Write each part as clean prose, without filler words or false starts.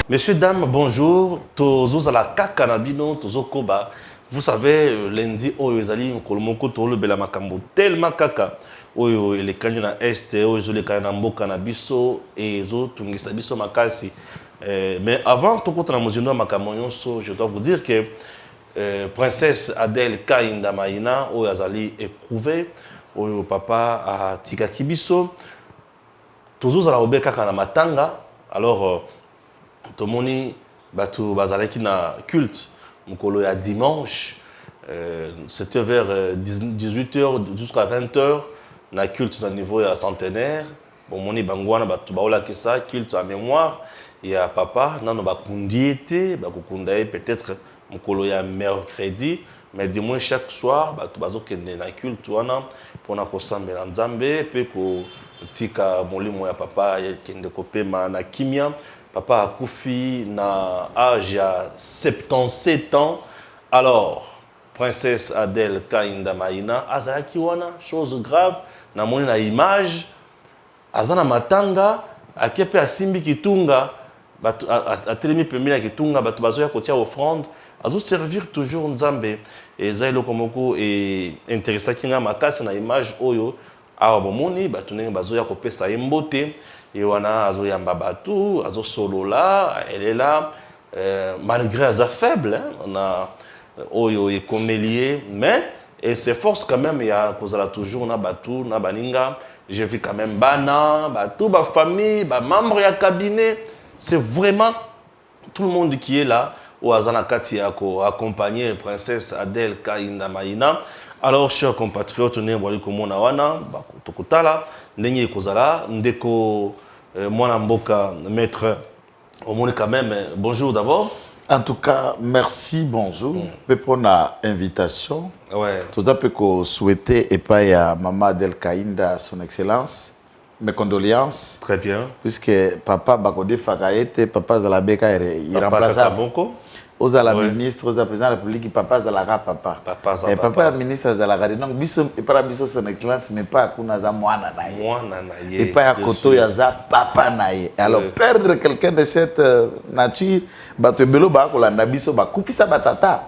Messieurs, dames, bonjour. Tous à la Kakanabino, tous au Koba. Vous savez, lundi, Oyozali, Kolomoko, Tolo, Belamakambo, tellement kaka. Oyo, les candidats Est, Oyo, les candidats Mboka, Nabiso, et Zo, Tungisabiso, Makasi. Mais avant, tout contre la Mozino, Makamoyonso, je dois vous dire que Princesse Adèle Kainda Maïna, Oyazali éprouvé, Oyo, papa, à Tikakibiso, tous à la Obeka Kanamatanga. Alors, tout le monde batu bazalaki na culte mukolo ya dimanche c'était vers 18h jusqu'à 20h na culte na niveau ya centenaire bon moni bangwana batu baola que ça culte à mémoire ya papa nano bakundi été bakukunda peut-être mukolo ya mercredi mais dimanche chaque soir batu bazokende na culte wana pona kosambela nzambe pe ko tika molimo ya papa ya kende kopema na kimia. Papa a Koufi na âge à 77 ans. Alors, Princesse Adèle Kainda Maïna, Azalaki wana, chose grave, na moni na image, Azana Matanga, a kepe a Simbi Kitunga, a telemi pemila Kitunga, batu bazo ya kotia offrande, azo servir toujours Nzambe. Et Zailo Komoko est intéressant kinga makasi na image oyo, awa bomoni, batu nenge bazo ya kopesa imbote. Et on a Azoyamba Batou, Azo Solola, elle est là, malgré sa faible, hein, on a Oyo et Komélié, mais elle s'efforce quand même, il y a toujours na Batou, na Baninga, j'ai vu quand même Bana, Batou, ba famille, ba membre ya cabinet, c'est vraiment tout le monde qui est là, au Azana Katiako, accompagné Princesse Adèle Kainda Maïna. Alors, chers compatriotes, nous sommes komona wana, tokotala, ndenge kozala, ndeko Mwana Mboka, maître, au monde quand même, bonjour d'abord. En tout cas, merci, bonjour. Pour l'invitation. Ouais. Tout ça peut souhaiter et pas à Maman Adèle Kainda, son excellence. Mes condoléances. Très bien. Puisque papa Bakode Fakaete, papa Zalabeka, il remplace aux la ministre, aux président de la République, papa Zalara, papa. Et papa ministre Zalara. Donc, biso et pas biso son excellence, mais pas Kunaza Mwana Naye. Et pas à Koto Yaza, papa Naye. Alors, perdre quelqu'un de cette nature, Batebelo Bakolanda biso, Bakupisa Batata,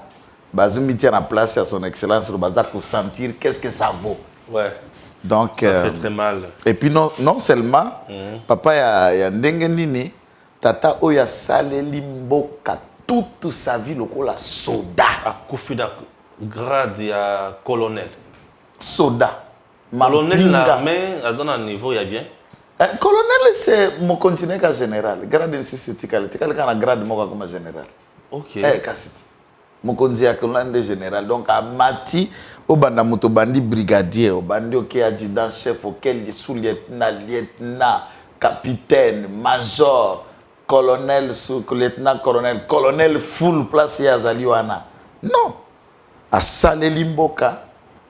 Bazumi tient en place à son excellence, le bazar pour sentir qu'est-ce que ça vaut. Ouais. Donc, ça fait très mal. Et puis, non seulement, papa ya Ndengendini, Tata Oya Saleli Mboka. Toute sa vie, le soda. À Koufida, grade à colonel. Soda. Colonel l'armée, à un niveau, il y a bien. Colonel, c'est mon continent général. Grade de c'est grade comme général. Ok. Kassiti. Mon continent colonel général. Donc, à Mati, au Bandamuto Bandi brigadier, au Bandi ok adjudant chef, auquel sous-lieutenant, lieutenant, capitaine, major. Colonel, lieutenant, colonel, full place ya Zaliwana. Non. A Saleli Mboka,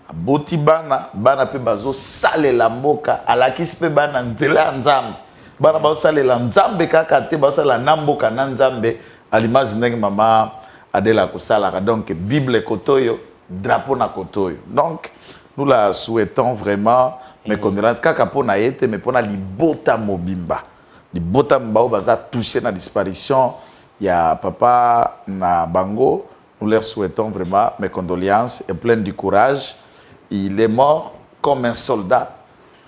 a Botibana, bana pe bazo sale la Mboka, a la kispe bana nzela nzambe. Bana bazo sale la nzambe kaka te bazo sale la Mboka na nzambe, à l'image ndenge mama Adela Kosalaka. Donc, Bible Kotoyo, drapeau na Kotoyo. Donc, nous la souhaitons vraiment, mes condoléances, kaka pona yete, mais pona libota mobimba. Les botam bao baza touché na disparition il y a papa na bango, nous leur souhaitons vraiment mes condoléances et plein de courage. Il est mort comme un soldat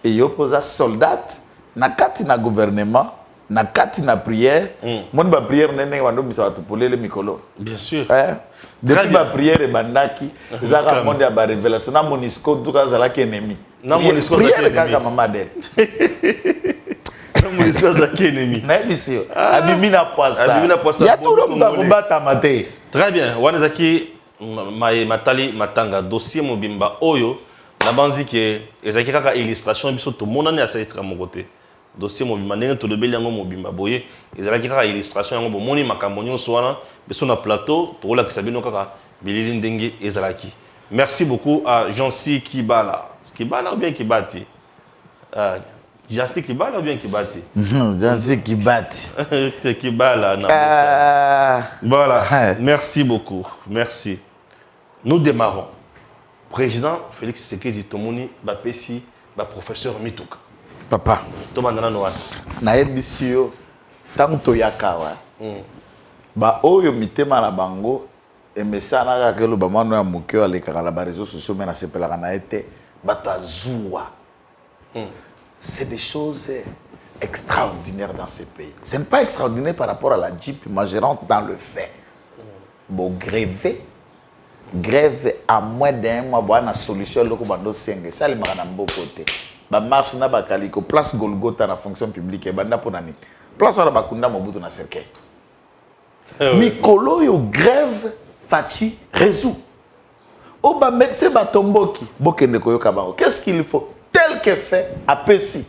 et il opposa soldat na kati na gouvernement na kati na prière mon ba prière nene wando bisa watu polele mikolo bien sûr depuis ma prière bandaki zaka monde ya ba révélation na monisco tuka zalaki ennemi na monisco prière kaka mama de Abimina Poissa. Il y a tout le monde qui combat maté. Très bien. Wanezaki Matali Matanga dossier mobimba oyo na banzi ke ezaki kaka illustration biso to monane asa etra mon côté. Dossier mobimba ndenge to lebeli yango mobimba boye ezaki kaka illustration yango bomoni makambo nyonso wana biso na plateau to la kisabino kaka bilili ndenge ezalaki. Merci beaucoup à Jancy Kibala. Kibala ou bien Kibati? Jancy Kibala ou bien Kibati? Jancy Kibati. Kibala, non. Voilà. Merci beaucoup. Merci. Nous démarrons. Président Félix Tshisekedi Tomoni, Bapesi, professeur Mitouka. Papa. Tomandana Noan. Naebisio, tanto yakawa. Ba oyo mitema na bango et mesana ka ke lo ba mano ya mokyo ale kala ba réseaux sociaux mais na sepela kana été batazua. C'est des choses extraordinaires dans ces pays. Ce n'est pas extraordinaire par rapport à la JIP, mais je rentre dans le fait. Bon, grève à moins d'un mois, bon, la solution, le commando senge, ça, les marins beau côté. Ba marche na ba kaliko, place Golgotha na fonction publique, et banda pour nani. Place na ba kunda mobutu na cercueil. Mikolo yo grève, fachi, résout. O ba médecin ba tomboki, bokende koyoka bango. Qu'est-ce qu'il faut? Tel que fait, à Pessi.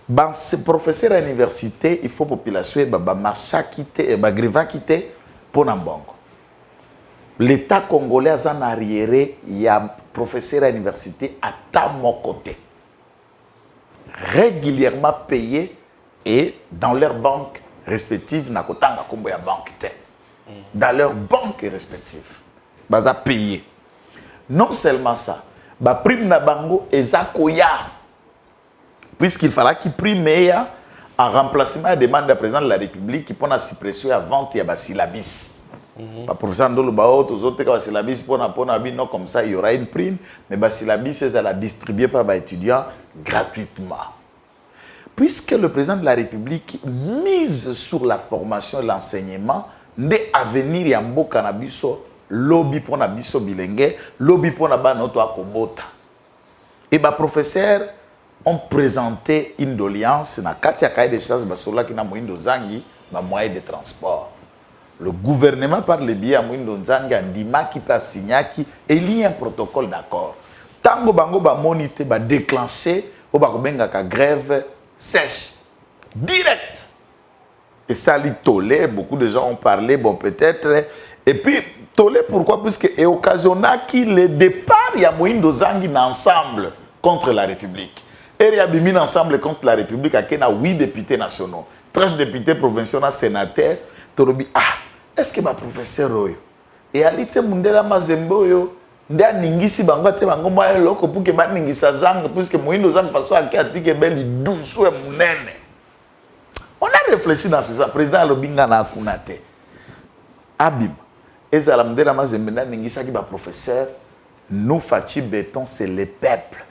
Ben, ces professeurs à l'université, il faut population, bah, marcha quitter, bah, grève quitter pour n'ambongo. L'État congolais en arrière, il y a professeurs à l'université à mon côté. Régulièrement payés et dans leurs banques respectives, na kotanga kombo ya banque te. Dans leurs banques respectives. Bah, payé. Non seulement ça, ba prime na bango ezakoya. Puisqu'il fallait qu'il prime en remplacement à la demande du président de la République qui prend la suppression à vente et à syllabis. Le professeur Ndolo Bao, tous autres qui syllabis pour non comme ça il y aura une prime, mais la syllabis c'est à la distribuer par les étudiants gratuitement. Puisque le président de la République mise sur la formation et l'enseignement, dès avenir y a un beau cannabis, lobby pour nabiso bilingue, lobby pour naba noto akobota. Et les professeurs ont présenté une doléance na katia cahier de charges basola qui na moindo zangi ba moyen de transport. Le gouvernement par le biais à moindo zangi andima qui pa signaki et il y a un protocole d'accord. Tango bango ba monité ba déclencher ou ba kobenga ka grève sèche direct. Et ça lui tolé, beaucoup de gens ont parlé bon peut-être et puis tolé pourquoi puisque et occasionna qu'il le départ il y a moindo zangi ensemble contre la République. Et il y a mis ensemble contre la République à 8 députés nationaux, 13 députés provinciaux, sénateurs. Est-ce que ma professeur et alite mundela mazembo yo nda ningisi bango te bango moya loko pour que ba ningisa zanga puisque moindo zanga façon à atike beli douce et munene. On a réfléchi dans ce sens. Président Lobinga na kunate. Abim. Ezala mundela mazembo nda ningisa ki ba professeur nous Fachi Béton c'est le peuple.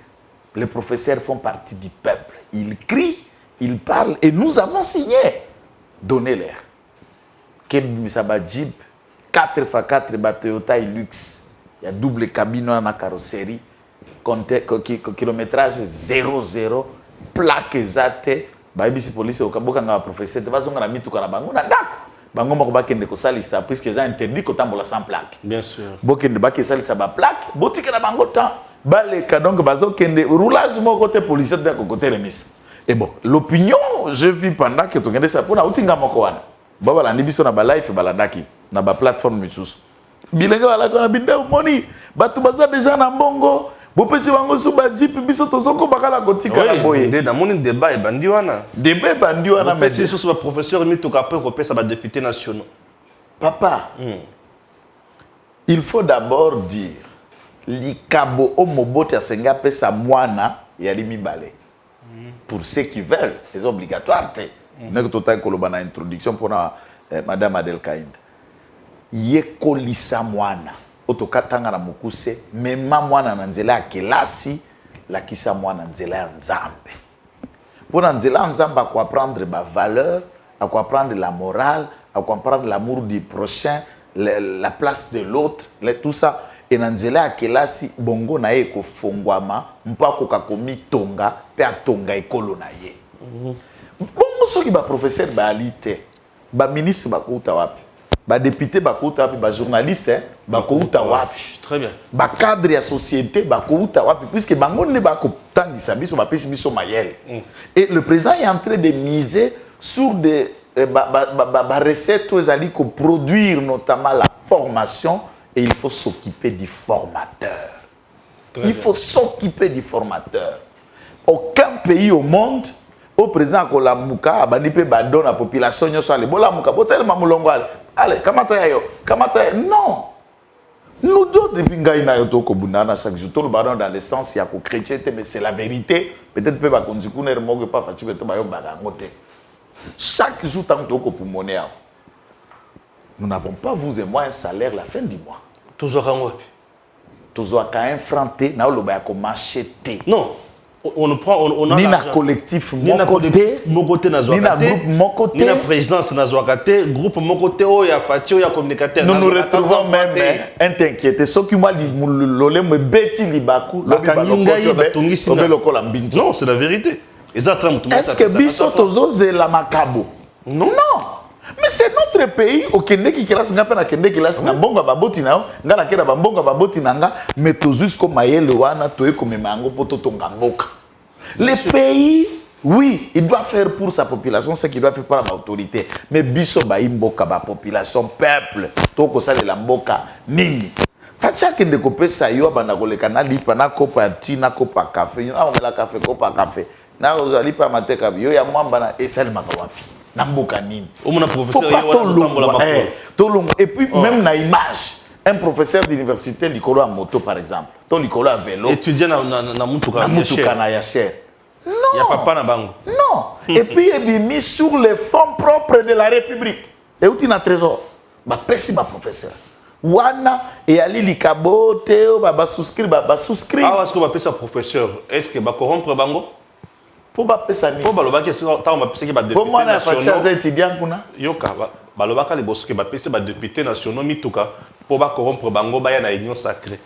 Les professeurs font partie du peuple. Ils crient, ils parlent et nous avons signé. Donnez-leur. Kebisaba Jeep, 4x4 Toyota Hilux. Il y a double cabine dans la carrosserie. Kilométrage 0,0. Plaque exacte. Baibisi police au Kaboka nga professeur. Tu vas zonga na mitu kana bango na ndako. Bango mako bakende ko salisa puisque ils ont interdit ko tambola sans plaque. Bien sûr. Bokende bakende salisa ba plaque. Botika na bango temps. Baleka donc bazo kende roulage mon côté policier de côté remise. Et bon, l'opinion, je vis pendant que tu regardes ça pour na utinga moko wana. Baba la ndibiso na ba live balandaki na ba plateforme misusu. Bilenga wala kona binde moni. Batu baza déjà na mbongo. Bopesi bango suba Jeep biso tozoko bakala kotika na boye. Oui, dans mon débat et bandi wana. Débat bandi wana mais c'est sur le professeur mi to kapé ko pesa ba député nationaux. Papa. Il faut d'abord dire likabo o mobote ya senga pesa mwana ya limi balé. Pour ceux qui veulent, c'est obligatoire. Nek total koloba na introduction pour madame Adel Kaïnd. Yekolisa mwana otokatanga na mukuse mema mwana na nzela ya kelasi la kisa mwana nzela ya nzambe. Pour nzela nzamba ko apprendre ba valeur, à comprendre la morale, à comprendre l'amour du prochain, la place de l'autre, tout ça. Et nanzela ya kelasi bongo na ye ko fongwama mpako kakomi tonga pe atonga ekolo na ye. Bongo soki ba professeur ba alite, ba ministre ba kouta wapi, ba député ba kouta wapi, ba journaliste ba kouta wapi. Très bien. Ba cadre ya société ba kouta wapi puisque bango ne ba ko tangisa biso ba pesi biso mayel. Et le président est en train de miser sur des recettes aux alliés pour produire notamment la formation. Et il faut s'occuper du formateur. Il faut s'occuper du formateur. Aucun pays au monde, au président de la Mouka, donne la population, allez, non. Nous d'autres, chaque jour, tout le baron dans le sens, il y a que chrétien, mais c'est la vérité. Peut-être que pas fatigué. Chaque jour, tant que tu as pour monnaie. nous n'avons pas, vous et moi, un salaire la fin du mois. Toujours en web. Toujours un franc T, na oloba ya ko machete. Non. On prend, on a ni na collectif ni na collectif mon côté na ni na groupe mon côté ni na présidence na Zouakate groupe mon côté oh ya Fatio ya communicateur nous nous retrouvons même un t'inquiète ce qui moi lolé me beti libaku lobi baloko non c'est la vérité est-ce que biso tozoze la makabo non mais c'est notre pays au Kende qui classe nga pena Kende qui classe na bongo baboti na nga na kera bongo baboti na nga mais to jusqu'au mayele wana to ekomema ngo poto tonga mboka le pays oui il doit faire pour sa population ce qu'il doit faire par l'autorité mais biso ba imboka ba population peuple to ko sala la mboka nini facha Kende ko pesa yo bana ko leka na lipa na kopa ti na kopa café na on la café kopa café na ozali pa mateka yo ya mwamba na esali makawapi Namboka nini. Et puis même na image, un professeur d'université Nicolo à moto par exemple, ton Nicolo à vélo. Étudiant na mutuka na yacher. Non. Il y a papa na bango. Non. Et puis il est mis sur les fonds propres de la République. Et où tu na trésor. Ba pesi ba professeur. Wana et ali likabote ba souscrire ba souscrire. Ah est-ce que ba pesa professeur, est-ce que ba corrompre bango? Pour bapesani. Pour balobaki est-ce que tauma pesa ki ba député national. Pour moi étudiant kuna. Yoka balobaka les boss que ba pesa ba député national mituka pour ba corrompre bango ba ya na union sacrée.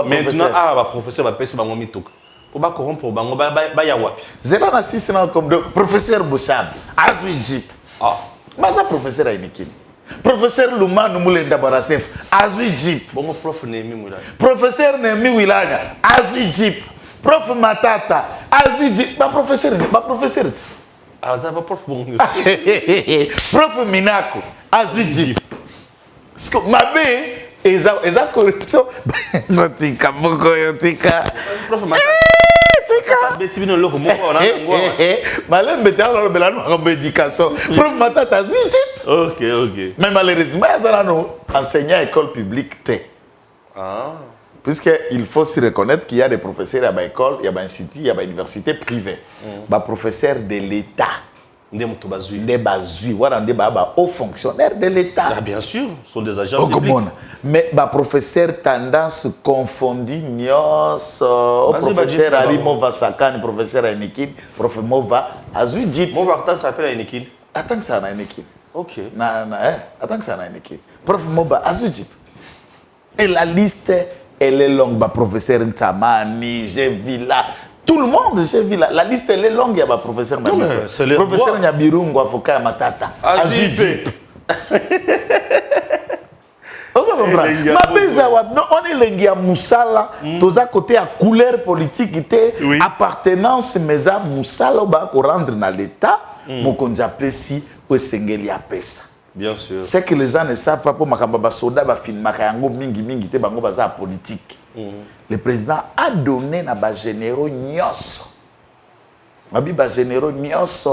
Maintenant ba professeur ba pesa bango mituka. Pour ba corrompre bango ba ya wapi. Zela na système comme de professeur Bouchab, Azwi Jeep. Ah, mais ça professeur Ainikini. Professeur Luma Numulenda Barasef, Azwi Jeep. Bon prof Nemi Wilaya. Professeur Nemi Wilaya, Azwi Jeep. Prof Matata, Azidi, ma professeur. Ah, ça va prof bon. Prof Minako, Azidi. Ce que ma bé, eza correcto. Notika moko yotika. Prof Matata. Tika. Beti bino loko moko na ngwa. Malembe tala belano ngombe éducation. Prof Matata Azidi. OK. Mais malheureusement, ça no enseignant école publique té. Ah. Puisqu'il faut se reconnaître qu'il y a des professeurs à l'école, il y a des instituts, il y a des universités privées. Des professeurs de l'État. Des hauts fonctionnaires de l'État. Ah, bien sûr, ce sont des agents publics. Mais des professeurs tendance confondus, professeur Arimo Vasakan, professeur Enikin, professeur Mova, Azuidjip. Mova, attends, ça s'appelle Enikin. Attends que ça na Enikin. OK. Attends que ça na Enikin. Prof Mova, Azuidjip. Et la liste... Elle est longue, bah, professeur Ntamani, j'ai vu là. Tout le monde, j'ai vu là. La liste, elle est longue, il y a bah, professeur Ntamani. Professeur Nyabirungu, avocat Matata. Azidjip. On est l'engi à Moussala, tous à côté à couleur politique, appartenance, mais à Moussala, on va rendre dans l'État, mon konjapesi, ou sengeli à pesa. Bien sûr. C'est que les gens ne savent pas pour Makamba Soda va filmer Makayango mingi te bango baza politique. Le président a donné na ba généraux nyos. Abi ba généraux nyos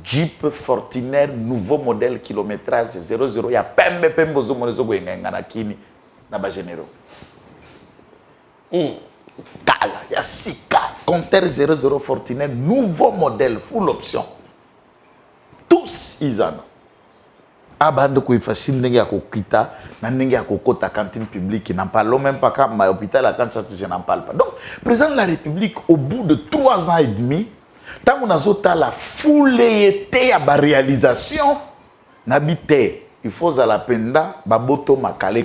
Jeep Fortuner nouveau modèle kilométrage 00 ya pembe zo monezo go ngana na kini na ba généraux. Kala ya sika compteur 00 Fortuner nouveau modèle full option. Tous ils en ont. Abande ko facile ndenge ya kokita na ndenge ya kokota cantine publique n'en parlons même pas quand ma hôpital à quand je n'en parle pas. Donc président de la République au bout de 3 ans et demi tant on a zota la foule était à ba réalisation n'habite il faut à la penda baboto makale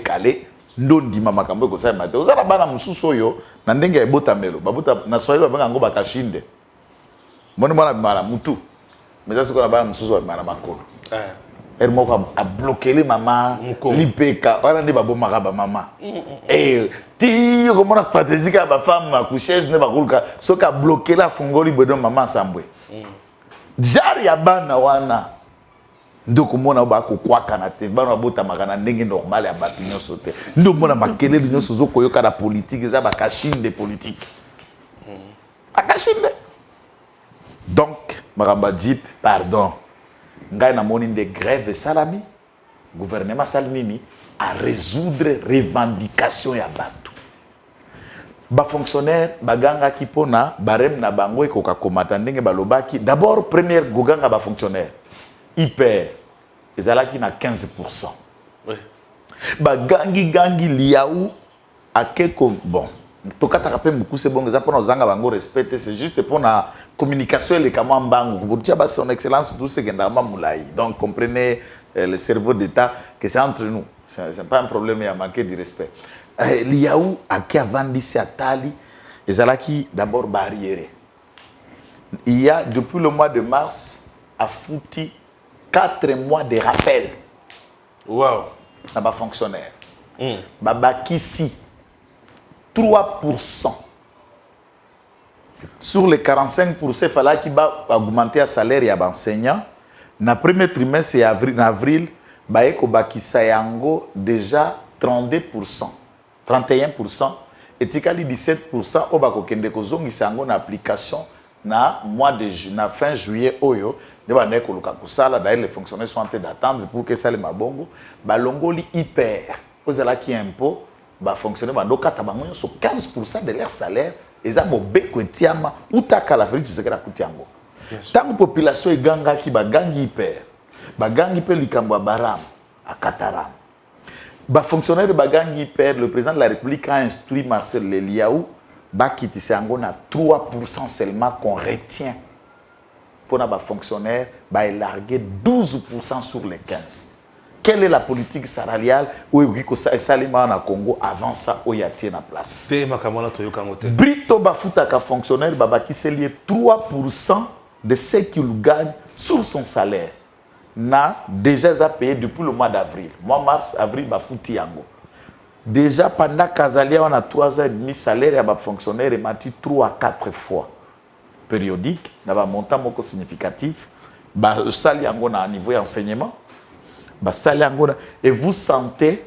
ndondi mama kambo ko sa mate ozala bana mususu yo na ndenge ya bota melo babota na swahili banga ngo bakashinde moni mwana bana mutu mais ça c'est qu'on a bana mususu bana makolo elle m'a bloqué les mamans, l'IPK, on a dit babo maraba maman. Et ti comment la stratégie que ma femme a couché, ne va pas ce qui a bloqué la fongoli bedon maman sambwe. Jari ya bana wana. Ndoko mona ba ko kwa kana te bana bota makana ndenge normal ya batinyo sote. Ndo mona makele binyo sozo koyoka la politique za ba kashinde politique. Akashinde. Donc maramba Jeep, pardon. Ngai na moni de grève salami gouvernement salinini à résoudre revendication ya bato ba fonctionnaire baganga ki pona barem na bango ekoka komata ndenge balobaki d'abord première goganga ba fonctionnaire hyper ezalaki na 15% Oui. Ba gangi liaou akeko bon. Tokata kapé mukuse bon za pona zanga bango respecter c'est juste pour la communication les kamwa mbangu pour dire son excellence tout ce que ndama moulai. Donc comprenez le cerveau d'état que c'est entre nous. C'est pas un problème à manquer de respect. Liaou ake avandisi atali ezalaki d'abord barrière. Il y a depuis le mois de mars a foutu 4 mois de rappel. Wow. Dans les fonctionnaires. Babakisi 3%. Sur les 45%, il fallait qu'il augmenter le salaire des enseignants. Dans le premier trimestre, en avril, il y a déjà 32%, 31%. Et il y a 17% qui ont une application na mois de fin juillet. D'ailleurs, les fonctionnaires sont en train d'attendre pour que ça les mabongo. Balongoli hyper. Vous avez qui impôt, fonctionnaires sur 15% de leur salaire. Ils ont beaucoup de tiama ou takala feri tu sais que la kutiango. Tant que population est ganga qui bagangi hyper, bagangi hyper likambo baram à Kataram. Fonctionnaires de bagangi hyper, le président de la République a instruit Marcel Leliaou, bakiti sango na 3% seulement qu'on retient. Pour les fonctionnaires, il largué 12% sur les 15%. Quelle est la politique salariale où il y a Congo avant ça où il y a en place? Brito Bafutaka fonctionnaire qui s'est lié 3% de ce qu'il gagne sur son salaire. N'a déjà payé depuis le mois d'avril. Mois mars, avril, Bafuti Yango. Déjà pendant Kazalia, on a 3 ans et demi salaire et fonctionnaire est mati 3 à 4 fois. Périodique, il y a un montant significatif. Sali yango na niveau d'enseignement. Et vous sentez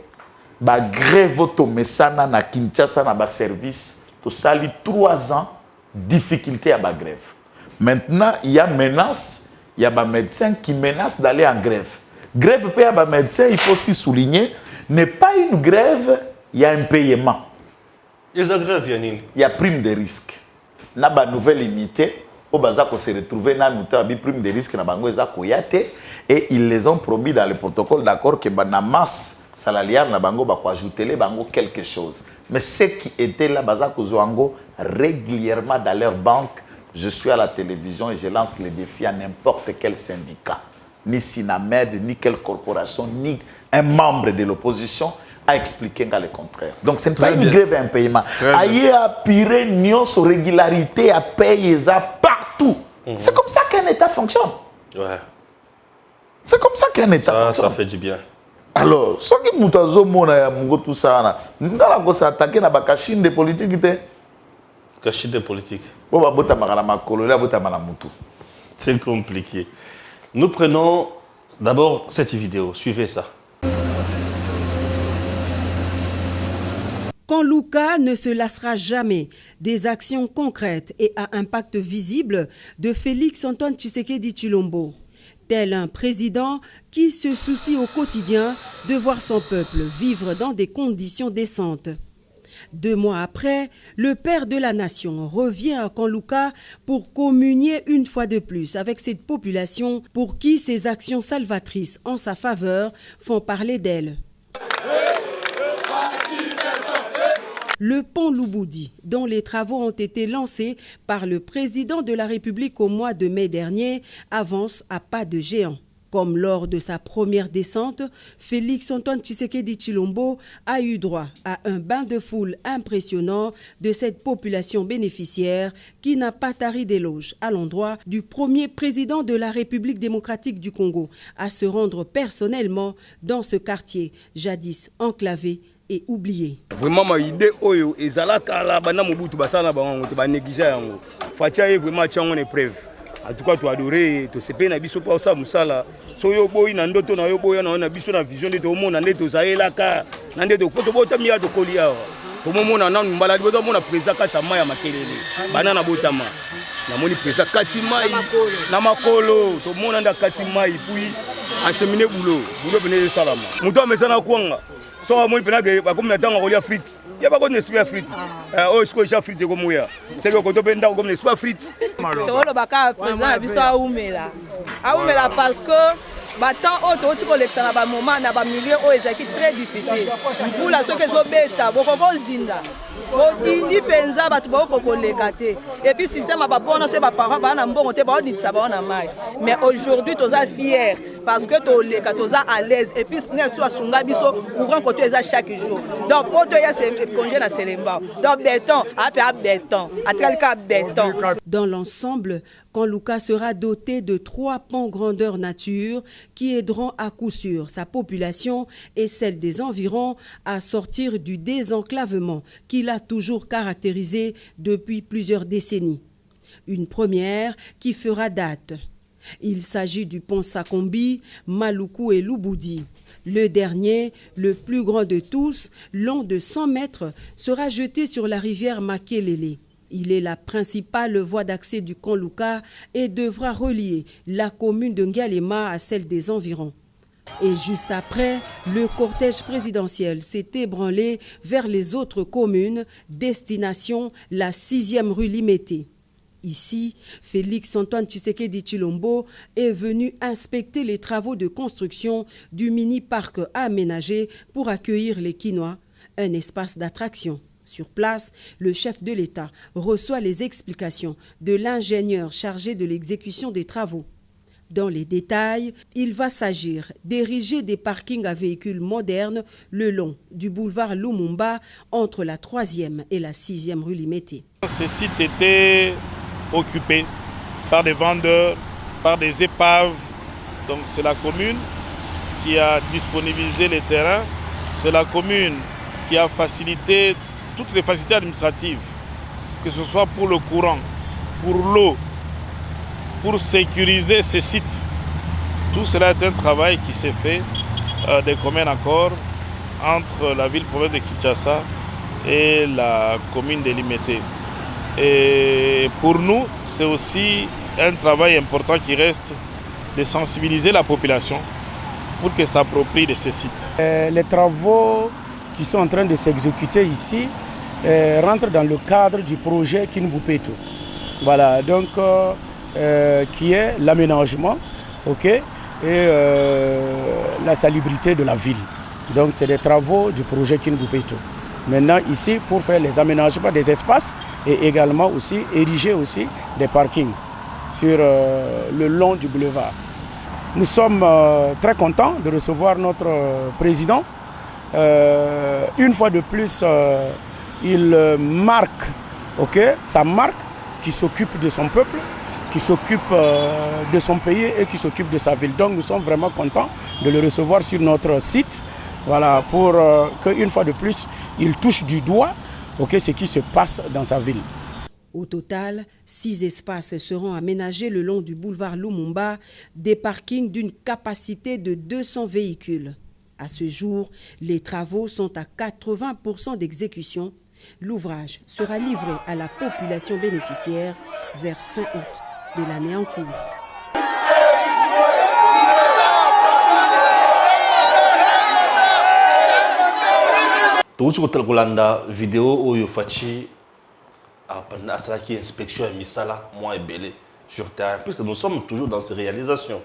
la grève automessana na Kinshasa na service. Tout sali 3 ans difficulté à la grève. Maintenant, il y a menace, il y a des médecins qui menacent d'aller en grève. Grève pour les médecins, il faut aussi souligner, n'est pas une grève, il y a un paiement. Il y a grève, Yanine. Il y a prime de risque. Il y a une nouvelle unité. Au bazar qu'on s'est retrouvé dans une prime de risque na bango eza koyate et ils les ont promis dans le protocole d'accord que na masse salariale na bango ba ko ajouter les bango quelque chose. Mais ceux qui étaient là bazar ko zoango régulièrement dans leur banque, je suis à la télévision et je lance le défi à n'importe quel syndicat, ni Sinamed, ni quelle corporation, ni un membre de l'opposition a expliqué le contraire. Donc ce n'est pas une grève et un paiement. Aïe à pire, nions sur régularité à payer ça partout. C'est comme ça qu'un État fonctionne. Ouais. C'est comme ça qu'un État fonctionne. Ça fait du bien. Alors, ce qui nous a dit, tout ça, nous allons s'attaquer à la cachine des politiques. Cachine des politiques. C'est compliqué. Nous prenons d'abord cette vidéo. Suivez ça. Quand Luka ne se lassera jamais des actions concrètes et à impact visible de Félix Antoine Tshisekedi Tshilombo, tel un président qui se soucie au quotidien de voir son peuple vivre dans des conditions décentes. 2 mois après, le père de la nation revient à Kanluka pour communier une fois de plus avec cette population pour qui ses actions salvatrices en sa faveur font parler d'elle. Le pont Louboudi, dont les travaux ont été lancés par le président de la République au mois de mai dernier, avance à pas de géant. Comme lors de sa première descente, Félix Antoine Tshisekedi Tshilombo a eu droit à un bain de foule impressionnant de cette population bénéficiaire qui n'a pas tari d'éloge à l'endroit du premier président de la République démocratique du Congo à se rendre personnellement dans ce quartier jadis enclavé et oublié. Vraiment ma idée oyo ezalaka la bana mobutu basana bango te ba négliger yango. Fatia est vraiment tiango épreuve. En tout cas tu adorer to sepe na biso pa ça musala. So yo boyi na ndoto na yo boya na biso na vision de to mona ndeto zaela ka na ndeto poto bota miya to kolia. To mona na mbala boto mona président ka chama ya makelele. Bana na botama. Na moni président katimai na makolo to mona nda katimai puis acheminer boulot venir salama. Muto amesana kwanga. So moi penage ba comme natanga kolia frites. Ya ba ko n'esprit frites. Oh est-ce que frites ko moya. C'est que ko to benda ko n'esprit frites. To lo baka président biso aumela. Aumela parce que Batant auto oti kolekisa na ba moment na ba milieu o ezaki très difficile. Mvula soki ezobeta bokoko zinda. Indi penza batu boko koleka te. Et puis système ba pona se ba parents ba na mbongo te ba oditisa ba na mai. Mais aujourd'hui toza fier parce que toleka toza à l'aise et puis snel so asunga biso courant côté eza chaque jour. Donc poto ya se congé na Selemba. Donc béton, a béton, atalika béton. Dans l'ensemble, Kanlouka sera doté de 3 ponts grandeur nature qui aideront à coup sûr sa population et celle des environs à sortir du désenclavement qui l'a toujours caractérisé depuis plusieurs décennies. Une première qui fera date. Il s'agit du pont Sakombi, Maluku et Lubudi. Le dernier, le plus grand de tous, long de 100 mètres, sera jeté sur la rivière Makelele. Il est la principale voie d'accès du Kanlouka et devra relier la commune de Ngalema à celle des environs. Et juste après, le cortège présidentiel s'est ébranlé vers les autres communes, destination la 6e rue Limete. Ici, Félix-Antoine Tshisekedi Tshilombo est venu inspecter les travaux de construction du mini-parc aménagé pour accueillir les Kinois, un espace d'attraction. Sur place, le chef de l'État reçoit les explications de l'ingénieur chargé de l'exécution des travaux. Dans les détails, il va s'agir d'ériger des parkings à véhicules modernes le long du boulevard Lumumba entre la 3e et la 6e rue Limete. Ce site était occupé par des vendeurs, par des épaves. Donc c'est la commune qui a disponibilisé les terrains. C'est la commune qui a facilité toutes les facilités administratives, que ce soit pour le courant, pour l'eau, pour sécuriser ces sites. Tout cela est un travail qui s'est fait de commun accord entre la ville-province de Kinshasa et la commune de Limete. Et pour nous, c'est aussi un travail important qui reste de sensibiliser la population pour qu'elle s'approprie de ces sites. Les travaux qui sont en train de s'exécuter ici rentrent dans le cadre du projet Kinbupeto. Voilà, donc qui est l'aménagement, et la salubrité de la ville. Donc c'est des travaux du projet Kinbupeto. Maintenant ici pour faire les aménagements des espaces et également aussi ériger aussi des parkings sur le long du boulevard. Nous sommes très contents de recevoir notre président. Une fois de plus, il marque sa marque qui s'occupe de son peuple, qui s'occupe de son pays et qui s'occupe de sa ville. Donc nous sommes vraiment contents de le recevoir sur notre site. Voilà, pour qu'une fois de plus, il touche du doigt ce qui se passe dans sa ville. Au total, 6 espaces seront aménagés le long du boulevard Lumumba, des parkings d'une capacité de 200 véhicules. À ce jour, les travaux sont à 80% d'exécution. L'ouvrage sera livré à la population bénéficiaire vers fin août de l'année en cours. Touti kotalkolanda vidéo oyo fachi asalaki inspection ya misala moi ebele sur terrain puisque nous sommes toujours dans ces réalisations.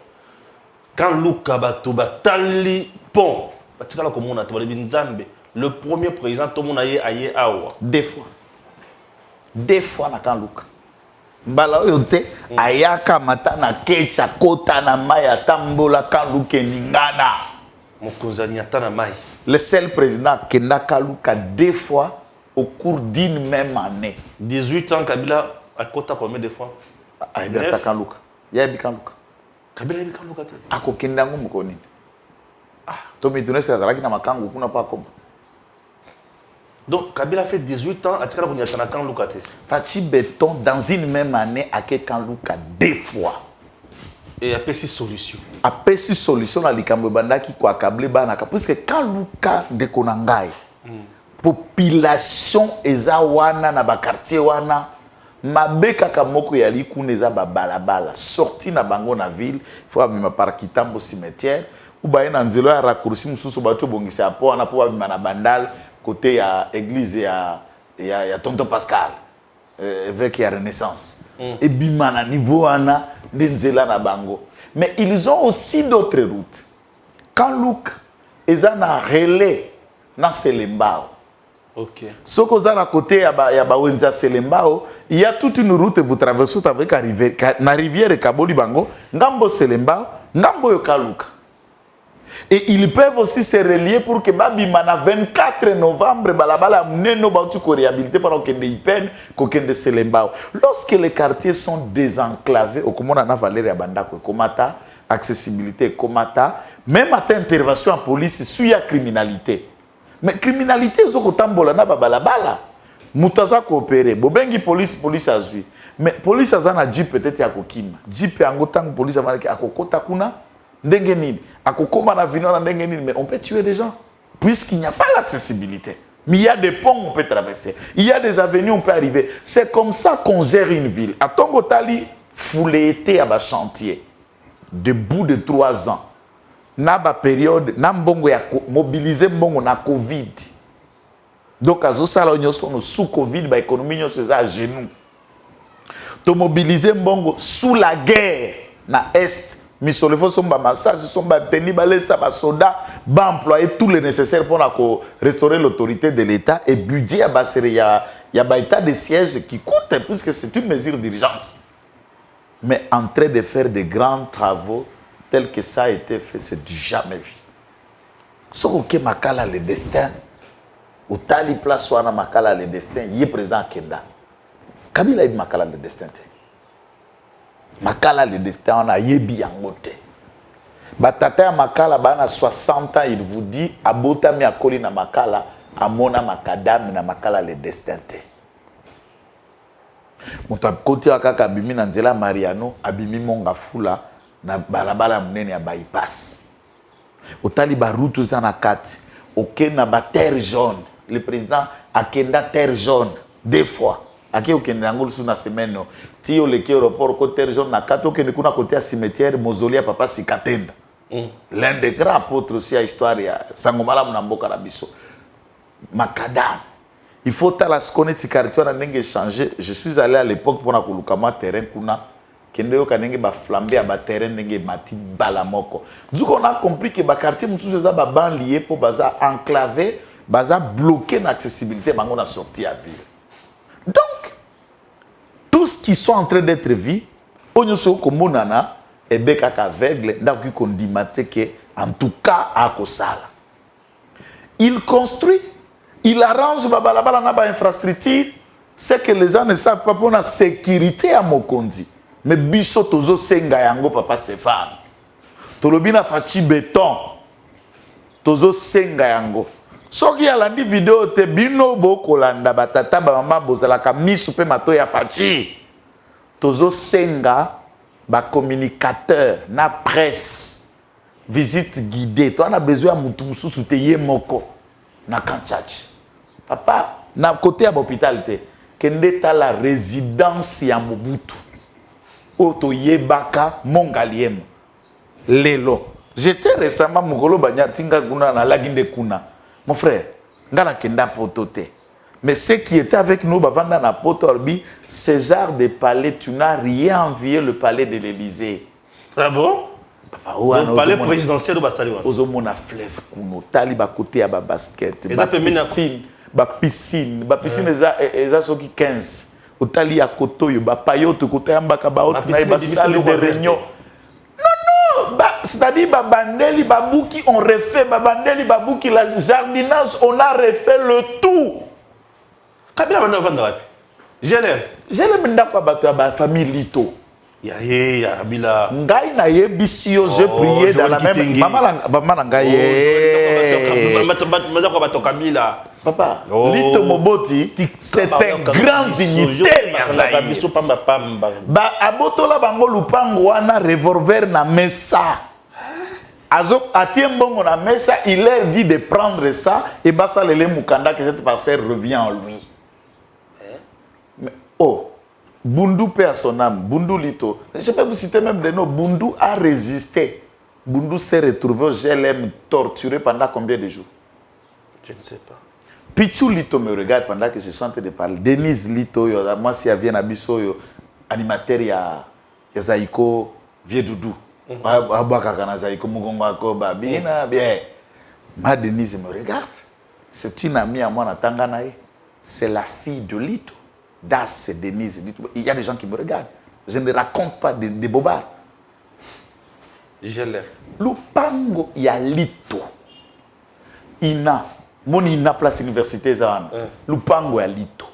Quand Luka bato batali pont batikala komona to balebi nzambe le premier président to mona ye aye awa deux fois na kan Luka mbala oyo te ayaka mata na ketsa kota na mai atambola kan Luka ningana mokonzi anyata na mai. Le seul président Kenda Kaluka 2 fois au cours d'une même année. 18 ans, Kabila a quota combien de fois? Aïbata Kaluka. Yabi Kaluka. Kabila yabi Kaluka. Ako Kenda Ngumukoni. Tomi Tunes Azaraki na Makangu kuna pas comme. Donc Kabila fait 18 ans à Tikala Kunyatana Kaluka. Fachi Béton dans une même année à Kaluka 2 fois. Et après 6 solutions. Après 6 solutions na likambo bandaki kwa kable banaka parce que Kaluka de Konangai. Population eza wana na ba quartier wana mabeka kamoko ya likuna eza ba balabala sorti na bango na ville faut abima par Kitambo cimetière ou ba na nzelo ya raccourci mususu bato bongisa apo wana po abima na bandal côté ya église ya Tonton Pascal. avec la Renaissance. Et bimana niveau ana ndenzela na bango. Mais ils ont aussi d'autres routes. Quand Luc est en relais na Selembao. OK. Ce qu'on a à côté ya Bawenza Selembao, il y a toute une route vous traversez avec la rivière Kaboli Bango, ngambo Selembao, ngambo Yokaluka. Et ils peuvent aussi se relier pour que Babimana 24 novembre balabala mneno ba tu ko réhabiliter pendant que des peine kokende Selembao. Lorsque les quartiers sont désenclavés, au comment on a Valérie Bandako komata, accessibilité komata, même à intervention en police suit la criminalité. Mais criminalité zoko tambola na balabala. Mutaza coopérer. Bobengi police azui. Mais police azana jeep peut-être ya kokima. Jeep yango tang police avana ki akokota kuna ndenge nini. Akokoma na vino na ndenge nini, mais on peut tuer des gens puisqu'il n'y a pas l'accessibilité. Mais il y a des ponts on peut traverser. Il y a des avenues on peut arriver. C'est comme ça qu'on gère une ville. À Tongo Tali foulé été à bas chantier. Debout de 3 ans. Naba période na mbongo ya mobiliser mbongo na Covid. Donc azo sala nyoso no sous Covid ba économie nyoso za à genoux. To mobiliser mbongo sous la guerre na est. Misolefo somba massage somba teni ba lesa ba soda ba employer tout le nécessaire pour restaurer l'autorité de l'État et budget ba ya ba état de siège qui coûte puisque c'est une mesure d'urgence. Mais en train de faire de grands travaux tel que ça a été fait, c'est du jamais vu. Ce que Makala le destin, au tali place où on a Makala le destin, il est président Kenda. Kabila est Makala le destin. Makala le destin, on a yebi angote. Batata Makala bana 60 ans, il vous dit abota mi akoli na Makala, amona makadam na Makala le destin. Muta koti akaka abimi na nzela Mariano, abimi monga fula. Na balabala mnene ya bypass. Otali ba route za na kati. Oké na ba terre jaune. Le président akenda terre jaune 2 fois. Ake okenda ngolo suna semaine no. Ti le ke aéroport ko terre jaune na kati okende kuna côté à cimetière mausolée papa Sikatenda. L'un des grands apôtres aussi à histoire ya Sangomala na mboka na biso. Makadam. Il faut tala se connaître quartier na ndenge changer. Je suis allé à l'époque pour na kolukama terrain kuna kende kanenge ba flamber à ba terrain ndenge mati balamoko. Du coup on a compris que ba quartier mususu za ba banlieue pour baza enclavé, baza bloqué l'accessibilité bango na sortie à ville. Donc tout ce qui sont en train d'être vu, on so komonana et beka aveugle ndaku kondimate que en tout cas à kosala. Il construit, il arrange ba balabala na ba infrastructure, c'est que les gens ne savent pas pour la sécurité à Mokondi. Mais biso tozo senga yango papa Stéphane. Tolobina fachi béton. Tozo senga yango. Soki alandi vidéo te bino boko landa batata ba mama bozala ka misu pe mato ya fachi. Tozo senga ba communicateur na presse. Visite guidée. Toi on a besoin de mutu mususu te ye moko na kanchachi. Papa na côté à l'hôpital te kende ta la résidence ya Mobutu. Oto yebaka mongaliem lelo. J'étais récemment mukolo banyatinga kuna na laginde kuna. Mon frère, ngana kenda potote. Mais ceux qui étaient avec nous bavanda na potorbi, ce genre de palais, tu n'as rien envié le palais de l'Élysée. Ah bon? Le palais présidentiel de Basaliwa. Ozomona fleuve kuno, tali ba côté ya ba basket, ba piscine eza soki 15. Otali à Kotoyo, ba payote côté ambaka ba autre na ba salle de réunion. Non, c'est-à-dire ba bandeli babouki on refait ba bandeli babouki la jardinage on a refait le tout. Kabila bana vanda wapi? Jelem ndako bato ba famille Lito. Ya Kabila. Ngai na yebisio je priais dans la même maman ngai. Kabila. Papa, Lito Moboti, c'est un grand dignitaire. Ba abotola bango lupango wana revolver na mesa. Azo atiembongo na mesa, il leur dit de prendre ça et basa lele mukanda que cette parcelle revient en lui. Mais oh, Bundu paix à son âme, Bundu Lito. Je peux vous citer même des noms. Bundu a résisté. Bundu s'est retrouvé au GLM torturé pendant combien de jours? Je ne sais pas. Pichou Lito me regarde pendant que je suis en train de parler. Denise Lito, moi si elle vient à Bisso, animateur, il y a Zaïko, Vieux Doudou. Zaïko, Mugongako, Babina, bien. Ma Denise me regarde. C'est une amie à moi dans Tanganaï. C'est la fille de Lito. Das, c'est Denise Lito. Il y a des gens qui me regardent. Je ne raconte pas des bobards. Je l'ai. Lupango, il y a Lito. Ina. Mon Ina place université Zana. Lupango, il y a Lito.